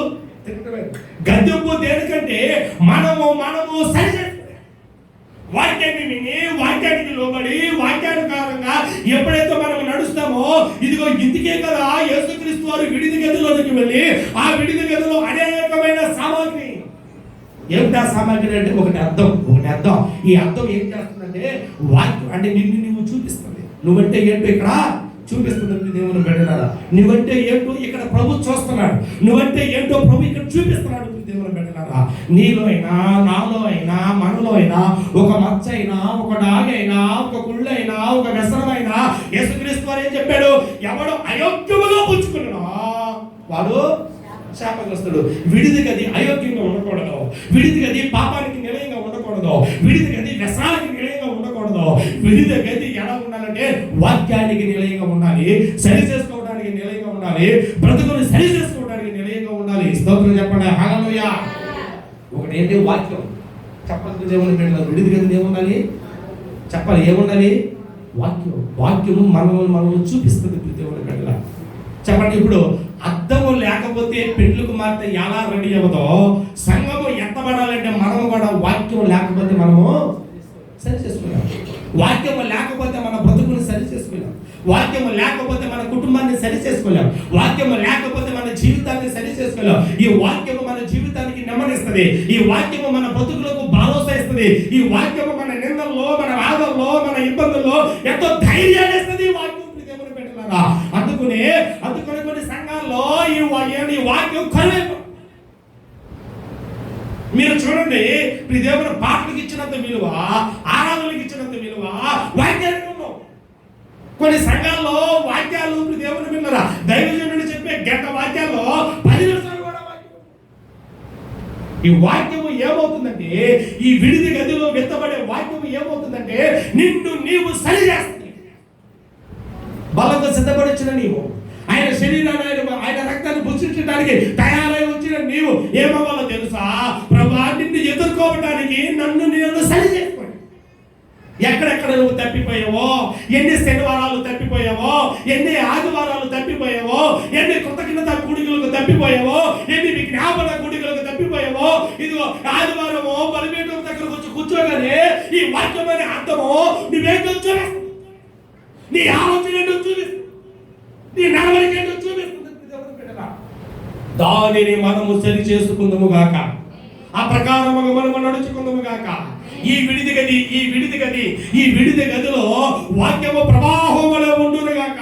A: తిట్టడం వేరు. గదింపు దేనికంటే మనము సరి వాక్యాన్ని విని వాక్యానికి లోబడి వాక్యానుసారంగా ఎప్పుడైతే మనం నడుస్తామో ఇదిగో ఇందుకే కదా యేసుక్రీస్తు వారు విడిది గదిలోకి వెళ్ళి ఆ విడిది గదిలో అనేకమైన సామాగ్రి. ఏమిటా సామాగ్రి అంటే ఒకటి అర్థం. ఈ అర్థం ఏం చేస్తుందంటే వాక్యం అంటే నువ్వు చూపిస్తుంది. నువ్వంటే ఏంటో ఇక్కడ చూపిస్తుంది దేవుని బిడ్డలారా. నువ్వంటే ఏంటో ఇక్కడ ప్రభు చూస్తున్నాడు, నువ్వంటే ఏంటో ప్రభు ఇక్కడ చూపిస్తున్నాడు దేవుని బిడ్డలారా. నీలో అయినా నాలో అయినా మనలో అయినా ఒక మచ్చ అయినా ఒక డాగైనా ఒక కుళ్ళైనా ఒక వ్యసనమైనా యేసుక్రీస్తు వారు ఏం చెప్పాడు? ఎవడు అయోగ్యముగా పుచ్చుకున్నాడో వాడు శాపగ్రస్తుడు. విడిది గది అయోగ్యంగా ఉండకూడదు, విడిది గది పాపానికి నిలయంగా ఉండకూడదు, విడిది గది వ్యసనానికి నిలయంగా ఉండకూడదు. విడిది గది ఎలా ఉండాలంటే వాక్యానికి నిలయంగా ఉండాలి, సరి చేసుకోవడానికి నిలయంగా ఉండాలి, బ్రతుకుని సరి చేసుకోవడానికి నిలయంగా ఉండాలి. స్తోత్రం చెప్పండి, హల్లెలూయా. ఒకటి ఏంటి వాక్యం. చెప్పాలి దేవుని బిడ్డలారా, విడిది గది ఏముండాలి చెప్పాలి, ఏముండాలి? వాక్యము మనము చూపిస్తుంది దేవుని బిడ్డలారా. చెప్పండి, ఇప్పుడు అర్థము లేకపోతే పెండ్లకు మాత్రం ఎలా రెడీ అవ్వదో సంఘము ఎత్తబడాలంటే మనము కూడా వాక్యం లేకపోతే మనము సరి చేసుకోలేం. వాక్యము లేకపోతే మన బ్రతుకుని సరి చేసుకోలేం, వాక్యము లేకపోతే మన కుటుంబాన్ని సరి చేసుకోలేం, వాక్యము లేకపోతే మన జీవితాన్ని సరి చేసుకోలేం. ఈ వాక్యము మన జీవితానికి నెమ్మదిస్తుంది, ఈ వాక్యము మన బ్రతుకులకు భరోసా ఇస్తుంది, ఈ వాక్యము మన నిందల్లో మన బాధల్లో మన ఇబ్బందుల్లో ఎంతో ధైర్యాన్ని ఇస్తుంది ఈ వాక్యం దేవుని బిడ్డలారా. అందుకని కొన్ని సంఘాల్లో ఈ వాక్యం కరువైపు. మీరు చూడండి, దేవుని పాటలకు ఇచ్చినంత విలువ, ఆరాధనలకు ఇచ్చినంత విలువ వాక్యానికి ఉండవు. కొన్ని సంఘాల్లో వాక్యాలు దేవుని విన్నరా దైవజనుడు చెప్పే గంట వాక్యాల్లో 10 నిమిషాలు కూడా వాక్యం. ఈ వాక్యము ఏమవుతుందంటే ఈ విడిది గదిలో విత్తబడే వాక్యము ఏమవుతుందంటే నిన్ను నీవు సరి చేస్తుంది. బలంగా సిద్ధపడిచిన నీవు ఆయన శరీరాన్ని ఆయన రక్తాన్ని భుజించడానికి తయారై వచ్చిన నీవు ఏమవ్వాలో తెలుసా? ప్రభువా నిన్ను ఎదుర్కోవడానికి నేను సరి చేసుకోండి. ఎక్కడెక్కడ నువ్వు తప్పిపోయావో, ఎన్ని శనివారాలు తప్పిపోయావో, ఎన్ని ఆదివారాలు తప్పిపోయావో, ఎన్ని కృతజ్ఞత కూడికలకు తప్పిపోయావో, ఎన్ని విజ్ఞాపన కూడికలకు తప్పిపోయావో, ఇదిగో ఆదివారమో బలిపీఠం దగ్గర వచ్చి కూర్చోగానే ఈ వాక్యమైన అర్థమో నువ్వేంటో చూపిస్తుంది, నీ ఆలోచన ఏంటో చూపిస్తుంది, నీ నడవడిక ఏంటో చూపిస్తుంది. దానిని మనము సరి చేసుకుందాము గాక, ఆ ప్రకారముగా మనము నడుచుకుందాము గాక. ఈ విడిది గదిలో వాక్యము ప్రవాహములో ఉండును గాక,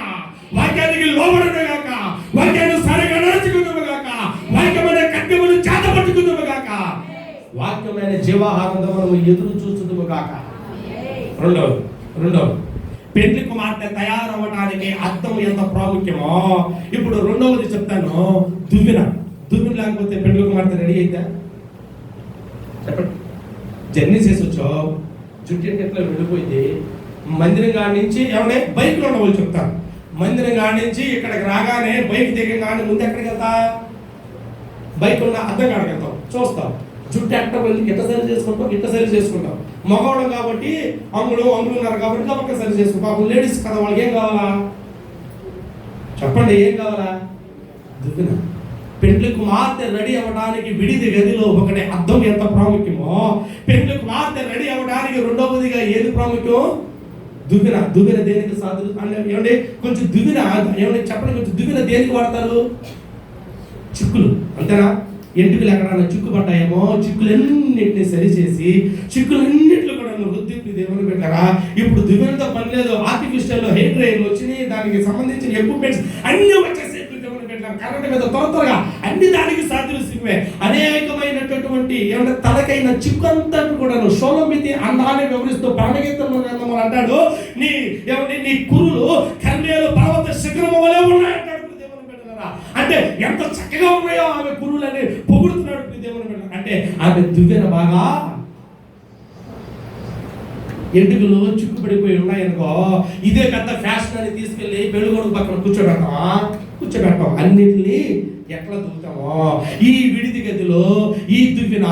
A: వాక్యానికి లోబడును గాక, వాక్యాన్ని సరిగా నడుచుకుందాము గాక, వాక్యమైన కత్తిమును చేతపట్టుకుందాము గాక, వాక్యమైన జీవాహారంతో మనము ఎదురు చూస్తున్నాము గాక. రెండవది పెండ్లి కుమార్తె తయారవడానికి అర్థం ఎంత ప్రాముఖ్యమో ఇప్పుడు రెండవది చెప్తాను. దువ్విన లేకపోతే పెండ్లి కుమార్తె రెడీ అయిద్దా? చెప్పండి. జర్నీ చేసి వచ్చో జుట్టు ఎట్లా వెళ్ళిపోయింది. మందిరం కాడి నుంచి ఏమన్నా బైక్లో ఉండవచ్చు చెప్తాను. మందిరం కాడి నుంచి ఇక్కడికి రాగానే బైక్ దిగగానే ముందు ఎక్కడికి వెళ్తా? బైక్ ఉన్న అద్దం కాడికి వెళ్తాం, చూస్తాం జుట్టు ఎట్ట వెళ్ళి ఇట్ట సరి చేసుకుంటాం. మగవాళ్ళం కాబట్టి అంగులు ఉన్నారు కాబట్టి గబక్క సరి చేసుకుంటాం. లేడీస్ కదా, వాళ్ళకి ఏం కావాలా చెప్పండి? ఏం కావాలా? దువ్విన. పెండ్లి కుమార్తె రెడీ అవ్వడానికి విడిది గదిలో ఒకటి అర్థం ఎంత ప్రాముఖ్యమో, పెండ్లి కుమార్తె రెడీ అవ్వడానికి రెండవదిగా ఏది ప్రాముఖ్యం? దువ్విన దేనికి సాధు ఏమంటే కొంచెం దువ్విన ఏమంటే చెప్పండి, కొంచెం దువ్విన దేనికి వాడతారు? చిక్కులు, అంతేనా? ఎంటుకలు ఎక్కడన్నా చిక్కు పడ్డాయేమో చిక్కులన్నింటినీ సరిచేసి చిక్కులన్నింటిలో కూడా వృద్ధి దేవుని పెట్టారా. ఇప్పుడు దువ్వెనతో పని లేదు, ఆర్టిఫిషియల్ హెయిర్ డ్రైయర్లు వచ్చినాయి, దానికి సంబంధించిన ఎక్విప్మెంట్స్ అన్ని వచ్చేసి దేవుని పెట్టారు. కరెంట్ మీద త్వరగా అన్ని దానికి సాదృశ్యమే. అనేకమైనటువంటి ఏమంటే తలకైన చిక్కు అంతా కూడా షోలమితి అందాన్ని వివరిస్తూ ప్రాణగీతంలో అంటాడు, నీ కురులు కన్యలు పర్వత శిఖరము వలె ఉన్నాయంటాడు దేవుని పెట్టారా. అంటే ఎంత చక్కగా ఉన్నాయో ఆమె కురులని పొగుడుతున్నాడు దేవుని పెట్టారు. అంటే ఆమె దువ్వెన బాగా ఎంటుకలు చిక్కుపడిపోయి ఉన్నాయనుకో, ఇదే పెద్ద ఫ్యాషన్ అని తీసుకెళ్ళి పెళ్ళికొడుకు పక్కన కూర్చోబెడతాం. అన్నిటినీ ఎట్లా దువ్వుతామో ఈ విడిది గదిలో ఈ దువ్వెన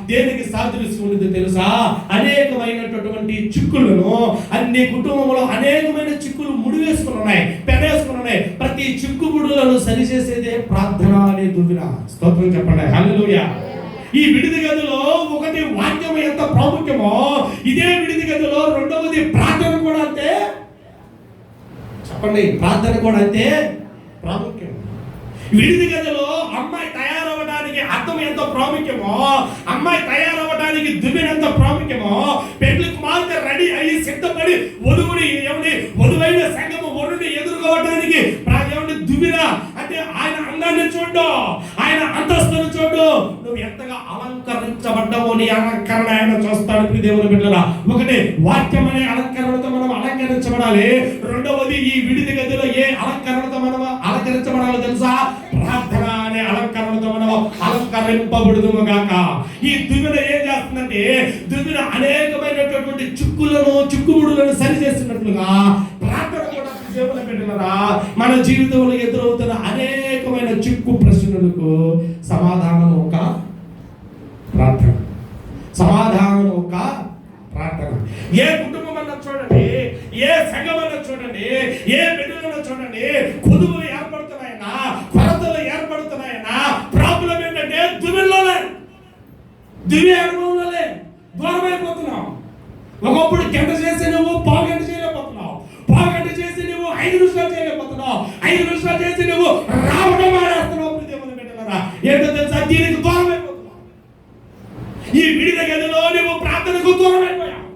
A: దేనికి సాదృశ్యం ఉండేది తెలుసా? అనేకమైనటువంటి చిక్కులను, అన్ని కుటుంబంలో అనేకమైన చిక్కులు ముడివేసుకుని ఉన్నాయి, పెనేసుకుని ఉన్నాయి. ప్రతి చిక్కు ముడులను సరిచేసేదే ప్రార్థన అనే దువ్వెన. స్తోత్రం చెప్పండి, హల్లెలూయా. ఈ విడిది గదిలో ఒకటి వాక్యం ఎంత ప్రాముఖ్యమో, ఇదే విడిది గదిలో రెండవది ప్రార్థన కూడా అంతే. చెప్పండి, ప్రార్థన కూడా అంతే ప్రాముఖ్యం. విడిది గదిలో అమ్మాయి తయారవడానికి అర్థం ఎంత ప్రాముఖ్యమో, అమ్మాయి తయారవడానికి దువ్వెన ఎంత ప్రాముఖ్యమో, పెళ్లి కుమార్తె రెడీ అయ్యి సిద్ధపడి వధువైన సంఘము వరుని ఎదుర్కోవడానికి దువ్వెన అంటే ఆయన అందాన్ని చూడు, ఆయన అంతస్తును చూడు, నువ్వు ఎంతగా అలంకరించబడ్డావో నీ అలంకరణ ఆయన చూస్తాడు దేవుని బిడ్డలారా. ఒకటి వాక్యం అనే అలంకరణతో మనం అలంకరించబడాలి. రెండవది ఈ విడిది గదిలో ఏ అలంకరణతో మనం అలంకరించబడాలో తెలుసా? ప్రార్థన అనే అలంకరణతో మనం అలంకరింపబడుదుము గాక. ఈ దువ్వెన ఏం చేస్తుందంటే, దువ్వెన అనేకమైనటువంటి చిక్కుముడులను సరిచేస్తున్నట్లుగా ప్రార్థన కూడా దేవుని బిడ్డలారా మన జీవితంలో ఎదురవుతున్న అనేకమైన చిక్కు ప్రశ్నలకు సమాధానం ఒక ప్రార్థన. సమాధానం ఒక ప్రార్థన. ఏ కుటుంబం అన్నా చూడండి, ఏ సంఘం అన్నా చూడండి, ఏ బిడ్డలన్నా చూడండి, కొదువులు ఏర్పడుతున్నాయన్నా, కొరతలు ఏర్పడుతున్నాయన్నా, ప్రాబ్లం ఏంటంటే దివ్య అనుభవంలోనే దూరమైపోతున్నావు. ఒకప్పుడు గంట చేసి నువ్వు పావు గంట చేయలేకపోతున్నావు, పావు గంట చేసి నువ్వు 5 నిమిషాలు చేయలేకపోతున్నావు, 5 నిమిషాలు చేసి నువ్వు రావడం మానేస్తున్నావు. దేవుని బిడ్డలారా ఏంటో తెలుసా? దీనికి దూరమైపోతున్నావు. ఈ విడిది గదిలో నువ్వు ప్రార్థనకు దూరమైపోయావు.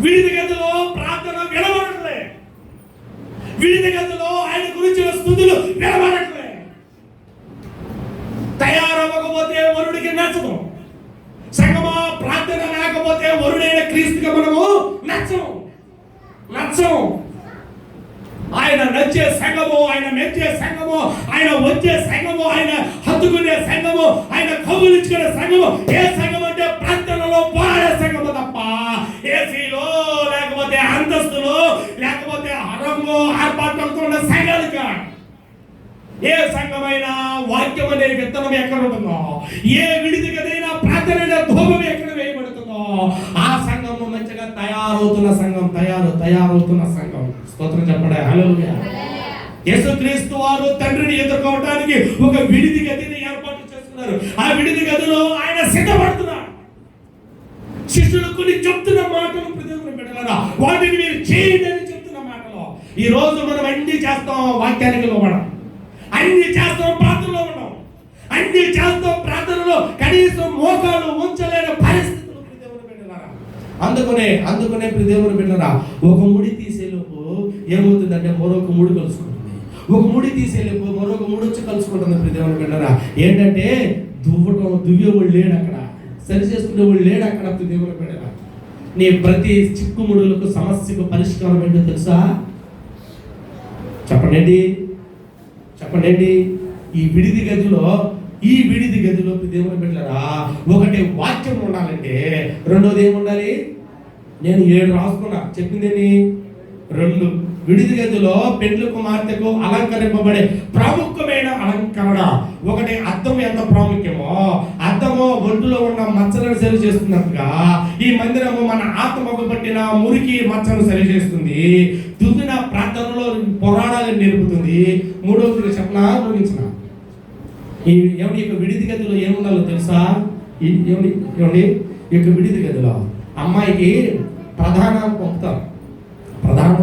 A: విడిది గదిలో ప్రార్థన వినబడట్లే, విడిది గదిలో ఆయన గురించిన స్తుతులు వినబడట్లే. తయారవ్వకపోతే వరుడికి నచ్చదు. సంగమా ప్రార్థన లేకపోతే వరుడైన క్రీస్తుగా మనము నచ్చం. ఆయన నచ్చే సంఘము, ఆయన మెచ్చే సంఘము, ఆయన వచ్చే సంఘము, ఆయన హత్తుకునే సంఘము, ఆయన కబులించుకునే సంఘము ఏ సంఘం అంటే ప్రార్థనలో వాడే సంఘము తప్ప ఏసీలో లేకపోతే అంతస్తులో లేకపోతే రంగు ఆర్పాట్లతో ఉన్న సంఘాలు కాదు. ఏ సంఘమైనా వాక్యం అనే విత్తనం ఎక్కడ ఉంటుందో, ఏ విడిది గదైనా ప్రార్థన అనే ధూపం ఎక్కడ వేయబడుతుందో ఆ సంఘము మంచిగా తయారవుతున్న సంఘం. స్తోత్రం చెప్పండి, హల్లెలూయా. యేసుక్రీస్తు వారు తండ్రిని ఎదుర్కోవడానికి ఒక విడిది గదిని ఏర్పాటు చేస్తున్నారు. ఆ విడిది గదిలో ఆయన సిద్ధపడుతున్నారు. శిష్యులు కొన్ని చెప్తున్న మాటలు దేవుని బిడ్డలారా, వాటిని మీరు చేయండి అని చెప్తున్న మాటలు. ఈ రోజు మనం అన్ని చేస్తాం, వాక్యానికి లోబడం, అన్ని చేస్తాం, ప్రార్థనలో ఉన్నాం, అన్ని చేస్తాం, ప్రార్థనలో కనీసం మోకాలు ఉంచలేని పరిస్థితులు దేవుని బిడ్డలారా. అందుకనే దేవుని బిడ్డలారా, ఒక ముడి తీసేలోపు ఏమవుతుందంటే మరొక ముడి కలుసుకుంటుంది, ఒక ముడి తీసేలోపు మరొక ముడి వచ్చి కలుసుకుంటుంది దేవుని బిడ్డలారా. ఏంటంటే దువ్వేవాడు లేడు అక్కడ, సరి చేసుకునేవాడు లేడు అక్కడ. దేవుని బిడ్డలారా, నీ ప్రతి చిక్కుముడులకు సమస్యకు పరిష్కారం ఏంటో తెలుసా? చెప్పండి. ఈ విడిది గదిలో దేవుని బిడ్డలారా ఒకటి వాక్యం ఉండాలంటే, రెండోది ఏముండాలి? నేను 7 రాసుకున్నా, చెప్పిందేని 2. విడిది గదిలో పెండ్లి కుమార్తెకు అలంకరింపబడే ప్రాముఖ్యమైన అలంకరణ. ఒకటి అద్దం ఎంత ప్రాముఖ్యమో, అద్దము ఒంటిలో ఉన్న మచ్చలను సరి చేస్తున్నట్టుగా ఈ మందిరము మన ఆత్మకు పట్టిన మురికి మచ్చను సరి చేస్తుంది. దువ్వెన ప్రార్థనలో పురాణాలను నేర్పుతుంది. 3వది చెప్పనా ముగించిన ఈ యొక్క విడిది గదిలో ఏముండాలో తెలుసా? ఈ యొక్క విడిది గదిలో అమ్మాయికి ప్రధానం పంపుతారు. ప్రధానం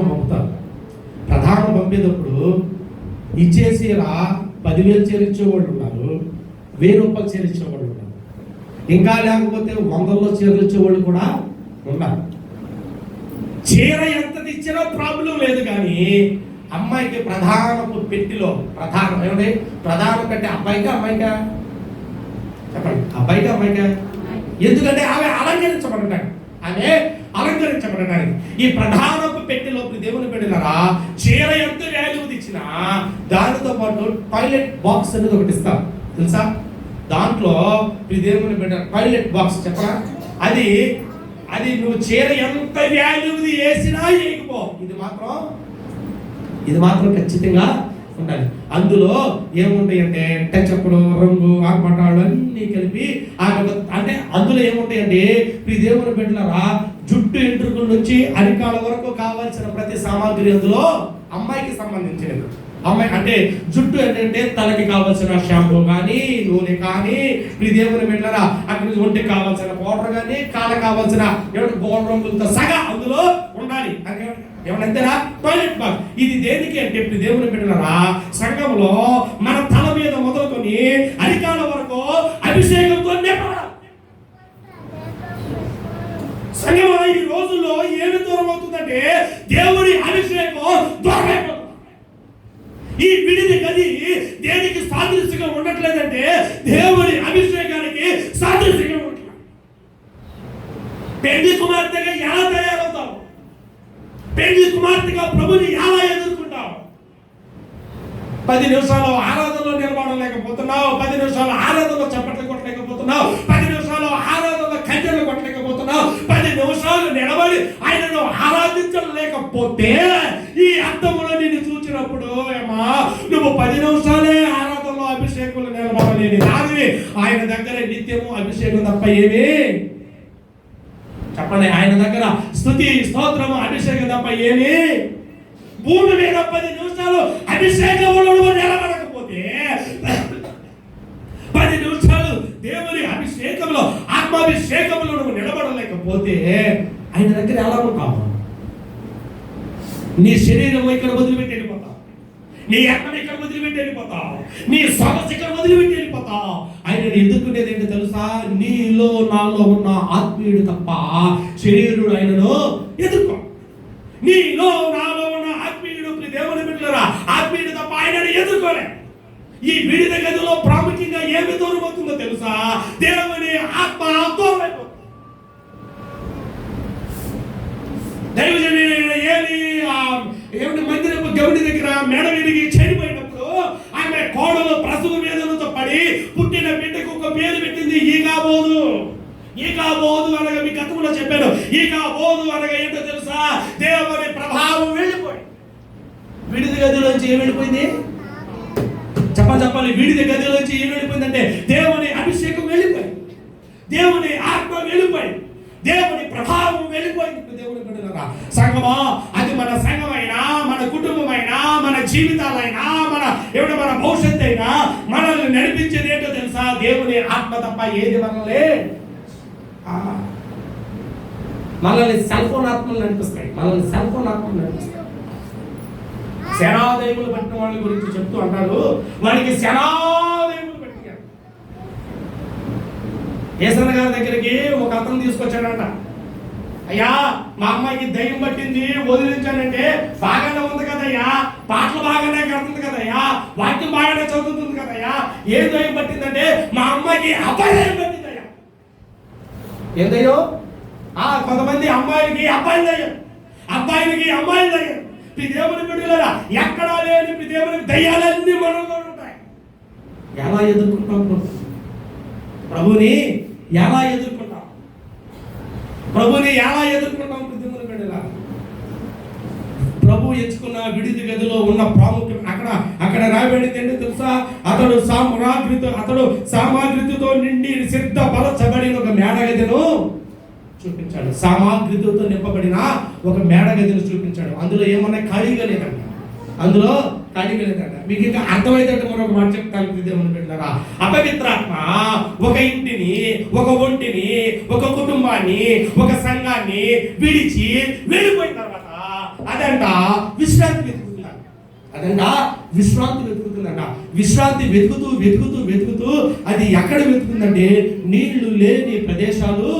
A: పంపేటప్పుడు ఇచ్చేసి 10,000 చేరిచ్చే వాళ్ళు ఉన్నారు, రూపాయలు చీర ఇచ్చేవాళ్ళు ఉన్నారు, ఇంకా లేకపోతే వందల్లో చీరలు ఇచ్చేవాళ్ళు కూడా ఉన్నారు. చీర ఎంత ఇచ్చినా ప్రాబ్లం లేదు, కానీ అమ్మాయికి ప్రధానపు పెట్టిలో ప్రధాన పెట్టే అబ్బాయికా అమ్మాయికా చెప్పండి, అబ్బాయికా అమ్మాయికా? ఎందుకంటే ఆమె అలంకరించబడటానికి ఈ ప్రధానపు పెట్టెలోకి దేవుని పెట్టినారా చీర ఎంత వాల్యూ ఇచ్చినా దానితో పాటు టాయిలెట్ బాక్స్ అనేది ఒకటి ఇస్తాం తెలుసా? దాంట్లో దేవుని పెట్టిన టాయిలెట్ బాక్స్ చెప్పరా, అది నువ్వు చీర ఎంత వాల్యూది వేసినా వేయకపో, ఇది మాత్రం ఖచ్చితంగా ఉండాలి. అందులో ఏముంటాయి అంటే టచ్అప్లు, రంగు, ఆకుపటాలు అన్నీ కలిపి అంటే అందులో ఏముంటాయంటే దేవుని బిడ్డలారా జుట్టు ఎంట్రుకల నుంచి అరికాల వరకు కావాల్సిన ప్రతి సామాగ్రి అందులో అమ్మాయికి సంబంధించినది. అమ్మాయి అంటే జుట్టు ఏంటంటే తలకి కావాల్సిన షాంపూ కానీ, నూనె కానీ, దేవుని బిడ్డలారా అక్కడి నుంచి ఒంటికి కావాల్సిన పౌడర్ కానీ, కాళ్ళకి కావాల్సిన గోల్డ్ రంగులతో సగా అందులో ఉండాలి. ఏమనంతేనా టాయిలెట్ బాక్స్. ఇది దేనికి అంటే దేవుని బిడ్డలారా సంఘంలో మన తల మీద మొదలుకొని అరికాల వరకు అభిషేకంతో నింపబడాలి. సంఘం ఈ రోజుల్లో ఏమి దూరం అవుతుందంటే దేవుని అభిషేకం దూరం అయిపోతుంది. ఈ విడిది గది దేనికి సాదృశ్యంగా ఉండట్లేదంటే దేవుని అభిషేకానికి సాదృశ్యంగా ఉండట్లేదు. పెళ్లి కుమార్తెగా ఎలా తయారవుతావు? పెళ్లి కుమార్తెగా ప్రభుని ఎలా ఎదుర్కొంటావు? 10 నిమిషాలు ఆరాధనలో నిలబడలేకపోతున్నావు, 10 నిమిషాలు ఆరాధనలో చప్పట్లు కొట్టలేకపోతున్నావు, 10 నిమిషాలు ఆరాధనలో కంచెలు కొట్టలేకపోతున్నావు, 10 నిమిషాలు నిలబడి ఆయనను ఆరాధించలేకపోతే ఈ అర్థములో నిన్ను చూసినప్పుడు ఏమా నువ్వు 10 నిమిషాలే ఆరాధనలో అభిషేకంలో నిలబడలేని దానివి. ఆయన దగ్గర నిత్యము అభిషేకం తప్ప ఏమి చెప్పండి, ఆయన దగ్గర స్తుతి స్తోత్రము అభిషేకం తప్ప ఏమి. భూమి మీద 10 నిమిషాలు అభిషేకంలో నిలబడకపోతే 10 నిమిషాలు దేవుని అభిషేకంలో ఆత్మాభిషేకంలో నువ్వు నిలబడలేకపోతే ఆయన దగ్గర ఎలా ఉంటావు? నీ శరీరం ఇక్కడ వదిలిపెట్టి వెళ్ళిపోతావు, నీ అన్నం ఇక్కడ వదిలిపెట్టి వెళ్ళిపోతావు, నీ సమస్య ఇక్కడ వదిలిపెట్టి వెళ్ళిపోతావు. ఆయన ఎదుర్కొనేది ఏంటో తెలుసా? నీలో నాలో ఉన్న ఆత్మీయుడు తప్ప శరీరుడు ఆయనను ఎదుర్కో. నీలో నాలో ఉన్న ఆత్మీయుడు దేవుని బిడ్డలారా ఆత్మీయుడు తప్ప ఆయనను ఎదుర్కోలే. ఈ విడిద గదిలో ప్రాముఖ్యంగా ఏమి దూరం అవుతుందో తెలుసా? దేవుని ఆత్మ దూరం అయిపోతుంది. ఏమిటి మందిరపు గౌడి దగ్గర మేడ విరిగి చెడిపోయినప్పుడు ఆమె కోడలు ప్రసవ వేదనతో పడి పుట్టిన బిడ్డకు ఒక పేరు పెట్టింది ఈకాబోదు. ఈకాబోదు అనగా మీ గతంలో చెప్పాను. ఈకాబోదు అనగా ఏంటో తెలుసా? దేవుని ప్రభావం వెళ్ళిపోయి విడిది గదిలోంచి ఏం వెళ్ళిపోయింది? చెప్పాలి. విడిది గదిలోంచి ఏం వెళ్ళిపోయిందంటే దేవుని అభిషేకం వెళ్ళిపోయి, దేవుని ఆత్మ వెళ్ళిపోయి, దేవుని ప్రభావం వెళ్ళిపోయింది. దేవుని బిడ్డలారా సంఘమా, అది మన సంఘమైనా, మన కుటుంబమైనా, మన జీవితాలైనా, మన భవిష్యత్తు అయినా మనల్ని నడిపించేది ఏంటో తెలుసా? దేవుని ఆత్మ తప్ప ఏది మనల్ని సెల్ ఫోన్ ఆత్మలు నడిపిస్తాయి. శనాదయములు పట్టిన వాళ్ళ గురించి చెప్తూ అంటారు, వాడికి శనాదయములు పట్టినారు. ఏసన్న గారి దగ్గరికి ఒక అతను తీసుకొచ్చాడంట. అయ్యా మా అమ్మాయికి దయ్యం పట్టింది, వదిలించానంటే బాగానే ఉంది కదయ్యా, పాటలు బాగానే కడుతుంది కదయ్యా, వాక్యం బాగానే చదువుతుంది కదయ్యా, ఏ దయ్యం పట్టిందంటే మా అమ్మాయికి అబ్బాయి దయ్యం పట్టిందయ్యా. ఏందయ్యో? కొంతమంది అమ్మాయిలకి అబ్బాయి దయ్యం, అబ్బాయిలకి అమ్మాయి దయ్యం. దేవుని బిడ్డలారా ఎక్కడా లేని దేవుని దయ్యాలన్నీ మనలో ఉంటాయి. ఎలా ఎదుర్కొంటాం ప్రభుని? ఎలా ఎదుర్కొంటాం ప్రభుని? ఎలా ఎదుర్కొంటాం దేవుని బిడ్డలారా? ప్రభు ఎంచుకున్న విడిది గదిలో ఉన్న ప్రాముఖ్యం అక్కడ రాయబడింది ఏంటో తెలుసా? అతడు సామాగ్రితో నిండి సిద్ధపరచబడిన ఒక మేడగదిను చూపించాడు. సామాగ్రితో నింపబడిన ఒక మేడగదిని చూపించాడు. అందులో ఏమన్నా ఖాళీగా లేదంట. మీకు ఇంకా అర్థమైతే మరొక మాట చెప్తాను దేవుని బిడ్డలారా. అపవిత్రాత్మ ఒక ఇంటిని, ఒక ఒంటిని, ఒక కుటుంబాన్ని, ఒక సంఘాన్ని విడిచి వెళ్ళిపోయిన తర్వాత అదంట విశ్రాంతి వెతుకుతున్నారు. విశ్రాంతి వెతుకుతుందంట. విశ్రాంతి వెతుకుతూ వెతుకుతూ వెతుకుతూ అది ఎక్కడ వెతుకుతుందంటే నీళ్లు లేని ప్రదేశాలు.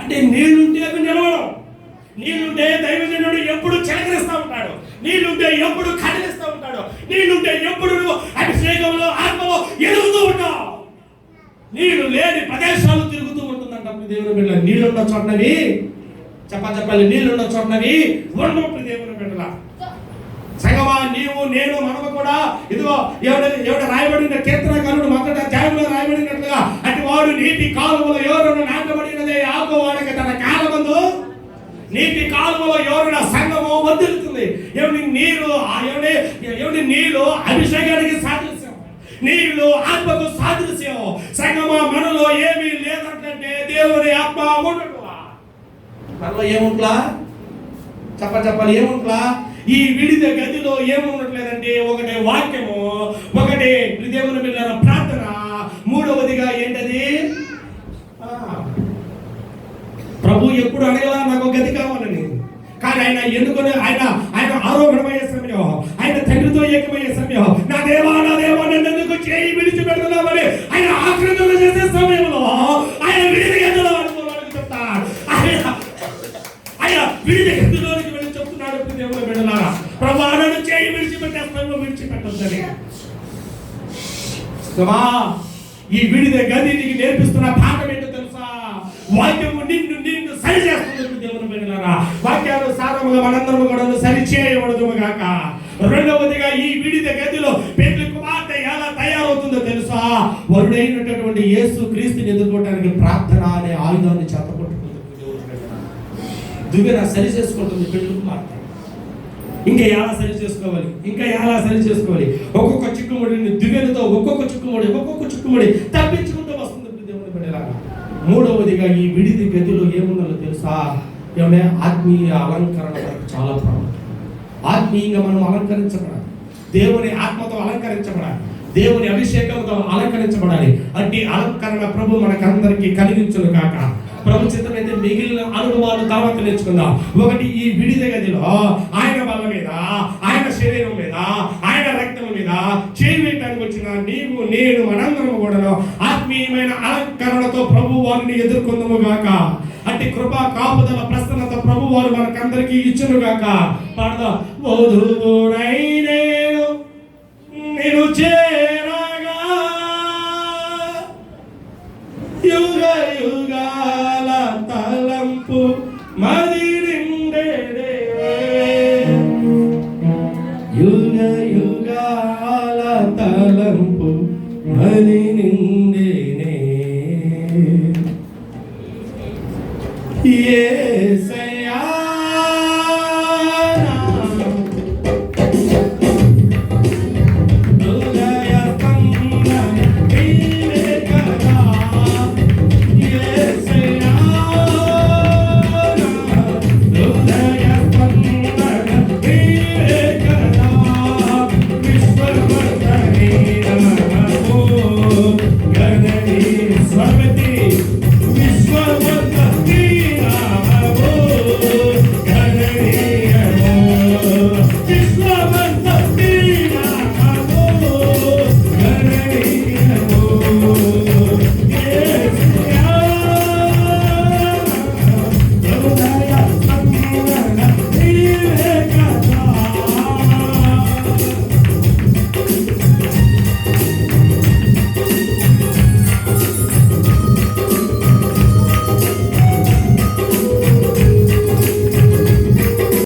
A: అంటే నీళ్లుంటే అవి నిలవడం, నీళ్లుంటే దైవజనుడు ఎప్పుడు చిలకరిస్తూ ఉంటాడు, నీళ్లుంటే ఎప్పుడు కదిలిస్తూ ఉంటాడు, నీళ్లుంటే ఎప్పుడు అభిషేకంలో ఆత్మలో ఎదుగుతూ ఉంటావు. నీళ్లు లేని ప్రదేశాలు తిరుగుతూ ఉంటుందంట దేవుని బిడ్డ. నీళ్లున్న చోటనవి చెప్పాలి, నీళ్లున్న చోటనవి ఉండవు దేవుని బిడ్డల. సంగమా, నీవు నేను మనము కూడా ఇదిగో ఎవడ రాయబడిన కీర్తనకారుడు మొదట అధ్యాయంలో రాయబడినట్లుగా అటు వాడు నీటి కాలువలో ఎవరు నాటబడినదే ఆకు వాడక తన కాలమందు నీటి కాలువలో ఎవరు సంగమం వర్ధిల్లుతుంది. ఎవరి నీరు ఎవరి నీళ్లు అభిషేకానికి సాదృశ్యం, నీళ్లు ఆత్మకు సాదృశ్యం. సంగమా, మనలో ఏమీ లేదంటే దేవుని ఆత్మ ఉండదు. మనలో ఏముంట్లా చెప్పాలి, ఏముంట్లా? ఈ విడిద గదిలో ఏముండట్లేదంటే ఒకటి వాక్యము, ఒకటి దేవుని బిడ్డల ప్రార్థన, మూడవదిగా ఏంటది? ప్రభు ఎప్పుడు అడగలా నాకు గది కావాలని. కానీ ఆయన ఎన్నుకొని ఆయన ఆరోహణమయ్యే సమయం, ఆయన తండ్రితో ఏకమయ్యే సమయం, నా దేవా నన్ను ఎందుకు చేయి విడిచిపెడుతున్నామని ఆయన ఆక్రందన చేసే సమయంలో ఆయన విడిద గదిలో అనుకోవాలని చెప్తాడు. ఆయన విడిద గదిలోనికి వెళ్ళి చెప్తున్నాడు దేవుని బిడ్డలారా, ప్రభు నన్ను చేయి విడిచిపెట్టేస్తాను, విడిచిపెట్టొద్దని. ఈ విడిద గది నీకు నేర్పిస్తున్న పాఠం ఏంటో తెలుసా? వాక్యము నిన్ను సరి చేస్తుంది దేవుని బిడ్డలారా. వాక్యాలు సారముగా మనందరము కూడా సరి చేయబడదు గాక. రెండవదిగా ఈ విడిద గదిలో పెళ్లి కుమార్తె ఎలా తయారవుతుందో తెలుసా? వరుడైనటువంటి యేసు క్రీస్తుని ఎదుర్కోవడానికి ప్రార్థన అనే ఆయుధాన్ని చేతపట్టుకుంటుంది దేవుని బిడ్డలారా. దువ్వెన సరి చేసుకుంటుంది పెళ్లి కుమార్తె. ఇంకా ఎలా సరి చేసుకోవాలి, ఒక్కొక్క చిక్కుముడిని దువ్వెనతో ఒక్కొక్క చిక్కుముడి తప్పించుకుంటూ వస్తుంది దేవుని బిడ్డలారా. మూడవదిగా ఈ విడిది గదిలో ఏముందో తెలుసా? ఏమంటే ఆత్మీయ అలంకరణ చాలా ప్రాముఖ్యం. ఆత్మీయంగా మనం అలంకరించబడాలి, దేవుని ఆత్మతో అలంకరించబడాలి, దేవుని అభిషేకంతో అలంకరించబడాలి. అట్టి అలంకరణ ప్రభు మనకందరికీ కలిగించును కాక. ప్రభు చిత్తమైతే మిగిలిన అనుభవాలు తర్వాత నేర్చుకుందాం. ఒకటి, ఈ విడిద గదిలో ఆయన బల్ల మీద, ఆయన శరీరం మీద, ఆయన రక్తం మీద చేయి వేయడానికి వచ్చిన నీవు నేను మనందరము కూడా ఆత్మీయమైన అలంకరణతో ప్రభు వారిని ఎదుర్కొందుము గాక. అట్టి కృపా కాపుదల ప్రసన్నత ప్రభు వారు మనకందరికీ ఇచ్చును గాక. పాడదాం. వధువునై నేను చేరగా యుగ యుగాల తలంపు మది నిండేదే, యుగ యుగాల తలంపు మది నిండే